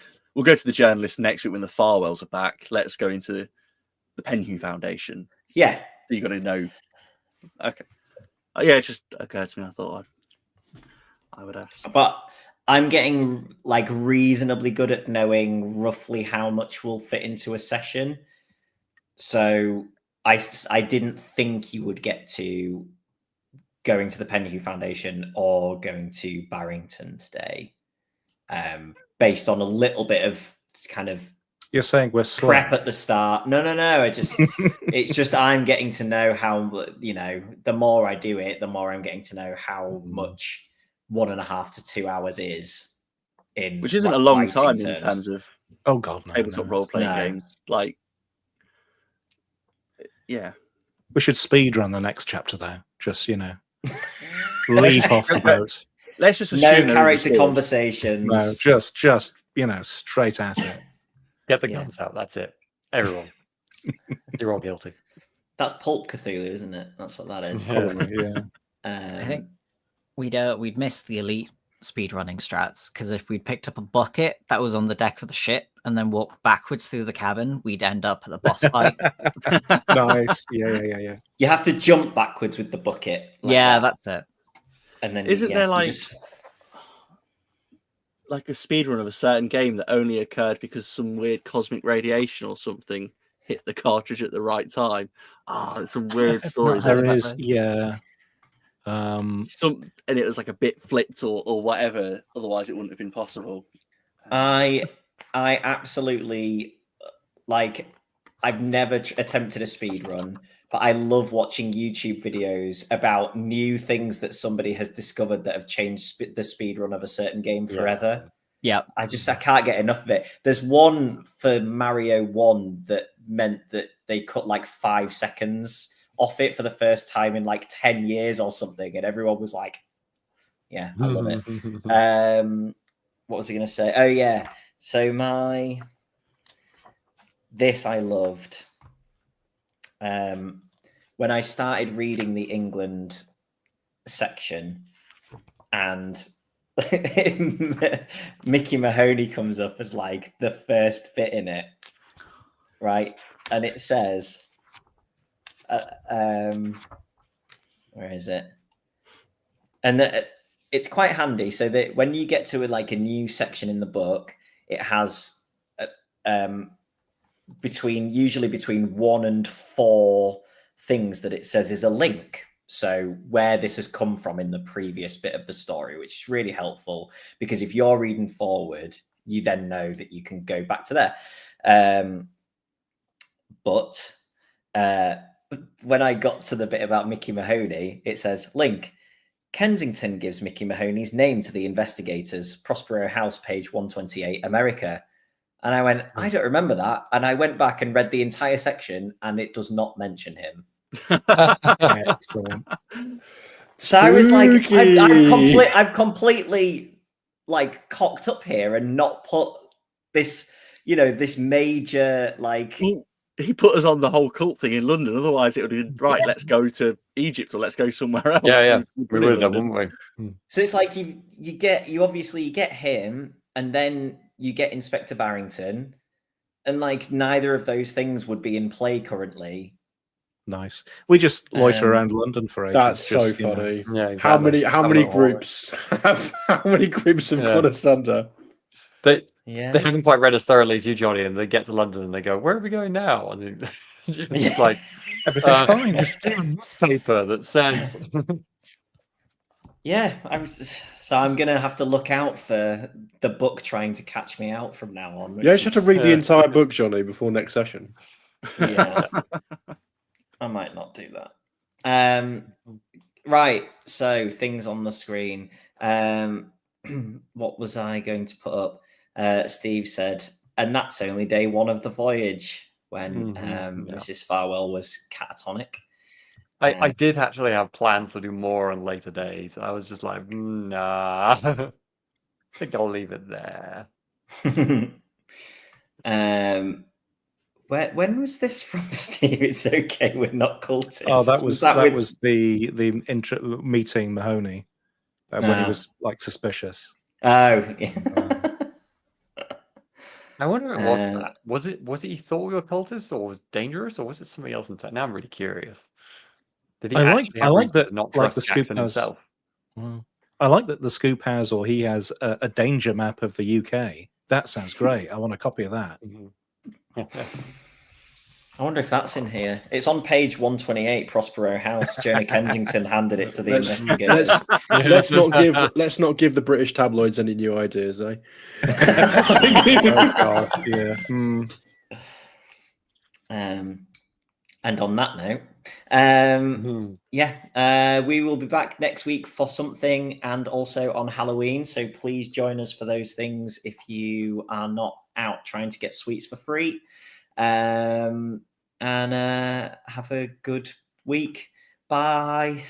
S5: go to the journalist next week when the Farwells are back. Let's go into the Penhew Foundation.
S1: Yeah.
S5: So you got to know. Okay. Yeah, it just occurred to me. I thought I would ask.
S1: But I'm getting like reasonably good at knowing roughly how much will fit into a session. So I didn't think you would get to going to the Penhew Foundation or going to Barrington today. Based on a little bit of kind of,
S2: you're saying we're slow.
S1: Prep at the start. No. It's just I'm getting to know how, the more I do it, the more I'm getting to know how much 1.5 to 2 hours is in,
S5: which isn't a long time
S1: terms.
S5: in terms of
S2: tabletop
S5: role-playing games. Like, yeah,
S2: we should speed run the next chapter though. Just leap off the boat.
S5: Let's just assume
S1: no character conversations.
S2: No, just straight at it.
S3: Get the guns out. That's it. Everyone, you're all guilty.
S1: That's Pulp Cthulhu, isn't it? That's what that is.
S2: Yeah.
S6: I think we'd missed the elite speedrunning strats, because if we'd picked up a bucket that was on the deck of the ship and then walked backwards through the cabin, we'd end up at the boss fight.
S2: Nice. Yeah.
S1: You have to jump backwards with the bucket.
S6: That's it.
S1: And then
S5: isn't there like a speedrun of a certain game that only occurred because some weird cosmic radiation or something hit the cartridge at the right time? It's some weird story.
S2: There is, yeah.
S5: And it was like a bit flipped or whatever. Otherwise, it wouldn't have been possible.
S1: I absolutely I've never attempted a speed run, but I love watching YouTube videos about new things that somebody has discovered that have changed the speed run of a certain game forever.
S6: Yeah.
S1: I can't get enough of it. There's one for Mario 1 that meant that they cut like 5 seconds off it for the first time in like 10 years or something. And everyone was like, yeah, I love it. What was I going to say? Oh yeah. So this I loved. When I started reading the England section, and Mickey Mahoney comes up as like the first bit in it, right? And it says, where is it? And it's quite handy, so that when you get to a new section in the book, it has usually between 1 and 4 things that it says is a link. So where this has come from in the previous bit of the story, which is really helpful, because if you're reading forward, you then know that you can go back to there. But when I got to the bit about Mickey Mahoney, it says, link, Kensington gives Mickey Mahoney's name to the investigators, Prospero House, page 128, America. And I went, I don't remember that. And I went back and read the entire section, and it does not mention him.
S2: Excellent.
S1: So I was like, I've completely cocked up here and not put this, this major
S5: He put us on the whole cult thing in London. Otherwise, it would have been right. Let's go to Egypt or let's go somewhere else.
S3: Yeah. We would have, wouldn't we?
S1: So it's like you get him, and then you get Inspector Barrington, like neither of those things would be in play currently.
S2: Nice. We just loiter
S1: Um,
S2: around London for ages.
S4: That's so
S2: just, you know.
S4: funny.
S3: Yeah,
S4: How
S3: exactly.
S4: many
S3: Have a little holiday.
S4: groups have
S3: Yeah.
S4: gone asunder?
S3: They
S1: Yeah.
S3: haven't quite read as thoroughly as you, Johnny, and they get to London and they go, "Where are we going now?" And it's just like
S2: Everything's fine.
S3: There's still a newspaper that says.
S1: Yeah, so I'm gonna have to look out for the book trying to catch me out from now on.
S4: You just have to read the
S3: Yeah.
S4: entire book, Johnny, before next session.
S1: Yeah, I might not do that. Right, so things on the screen. What was I going to put up? Steve said, and that's only day one of the voyage when
S3: Yeah.
S1: Mrs. Farwell was catatonic.
S3: I did actually have plans to do more on later days. I was just like, nah, I think I'll leave it there.
S1: When was this from, Steve? It's okay, we're not cultists.
S2: Oh, that was
S1: with-
S2: the intro meeting Mahoney when he
S1: Ah.
S2: was like suspicious.
S1: Oh, yeah.
S3: I wonder if it was that. Was it he thought we were cultists, or was dangerous, or was it something else? Now I'm really curious. Did he
S2: I like
S3: actually have
S2: that,
S3: reason to not
S2: like,
S3: trust
S2: the scoop
S3: Jackson
S2: has-
S3: himself?
S2: I like that the Scoop has, or he has, a danger map of the UK. That sounds great. I want a copy of that.
S1: I wonder if that's in here. It's on page 128, Prospero House. Jonah Kensington handed it to the investigators.
S4: Let's not give the British tabloids any new ideas, eh?
S2: Oh God, yeah.
S1: And on that note, we will be back next week for something, and also on Halloween. So please join us for those things if you are not out trying to get sweets for free. And have a good week. Bye.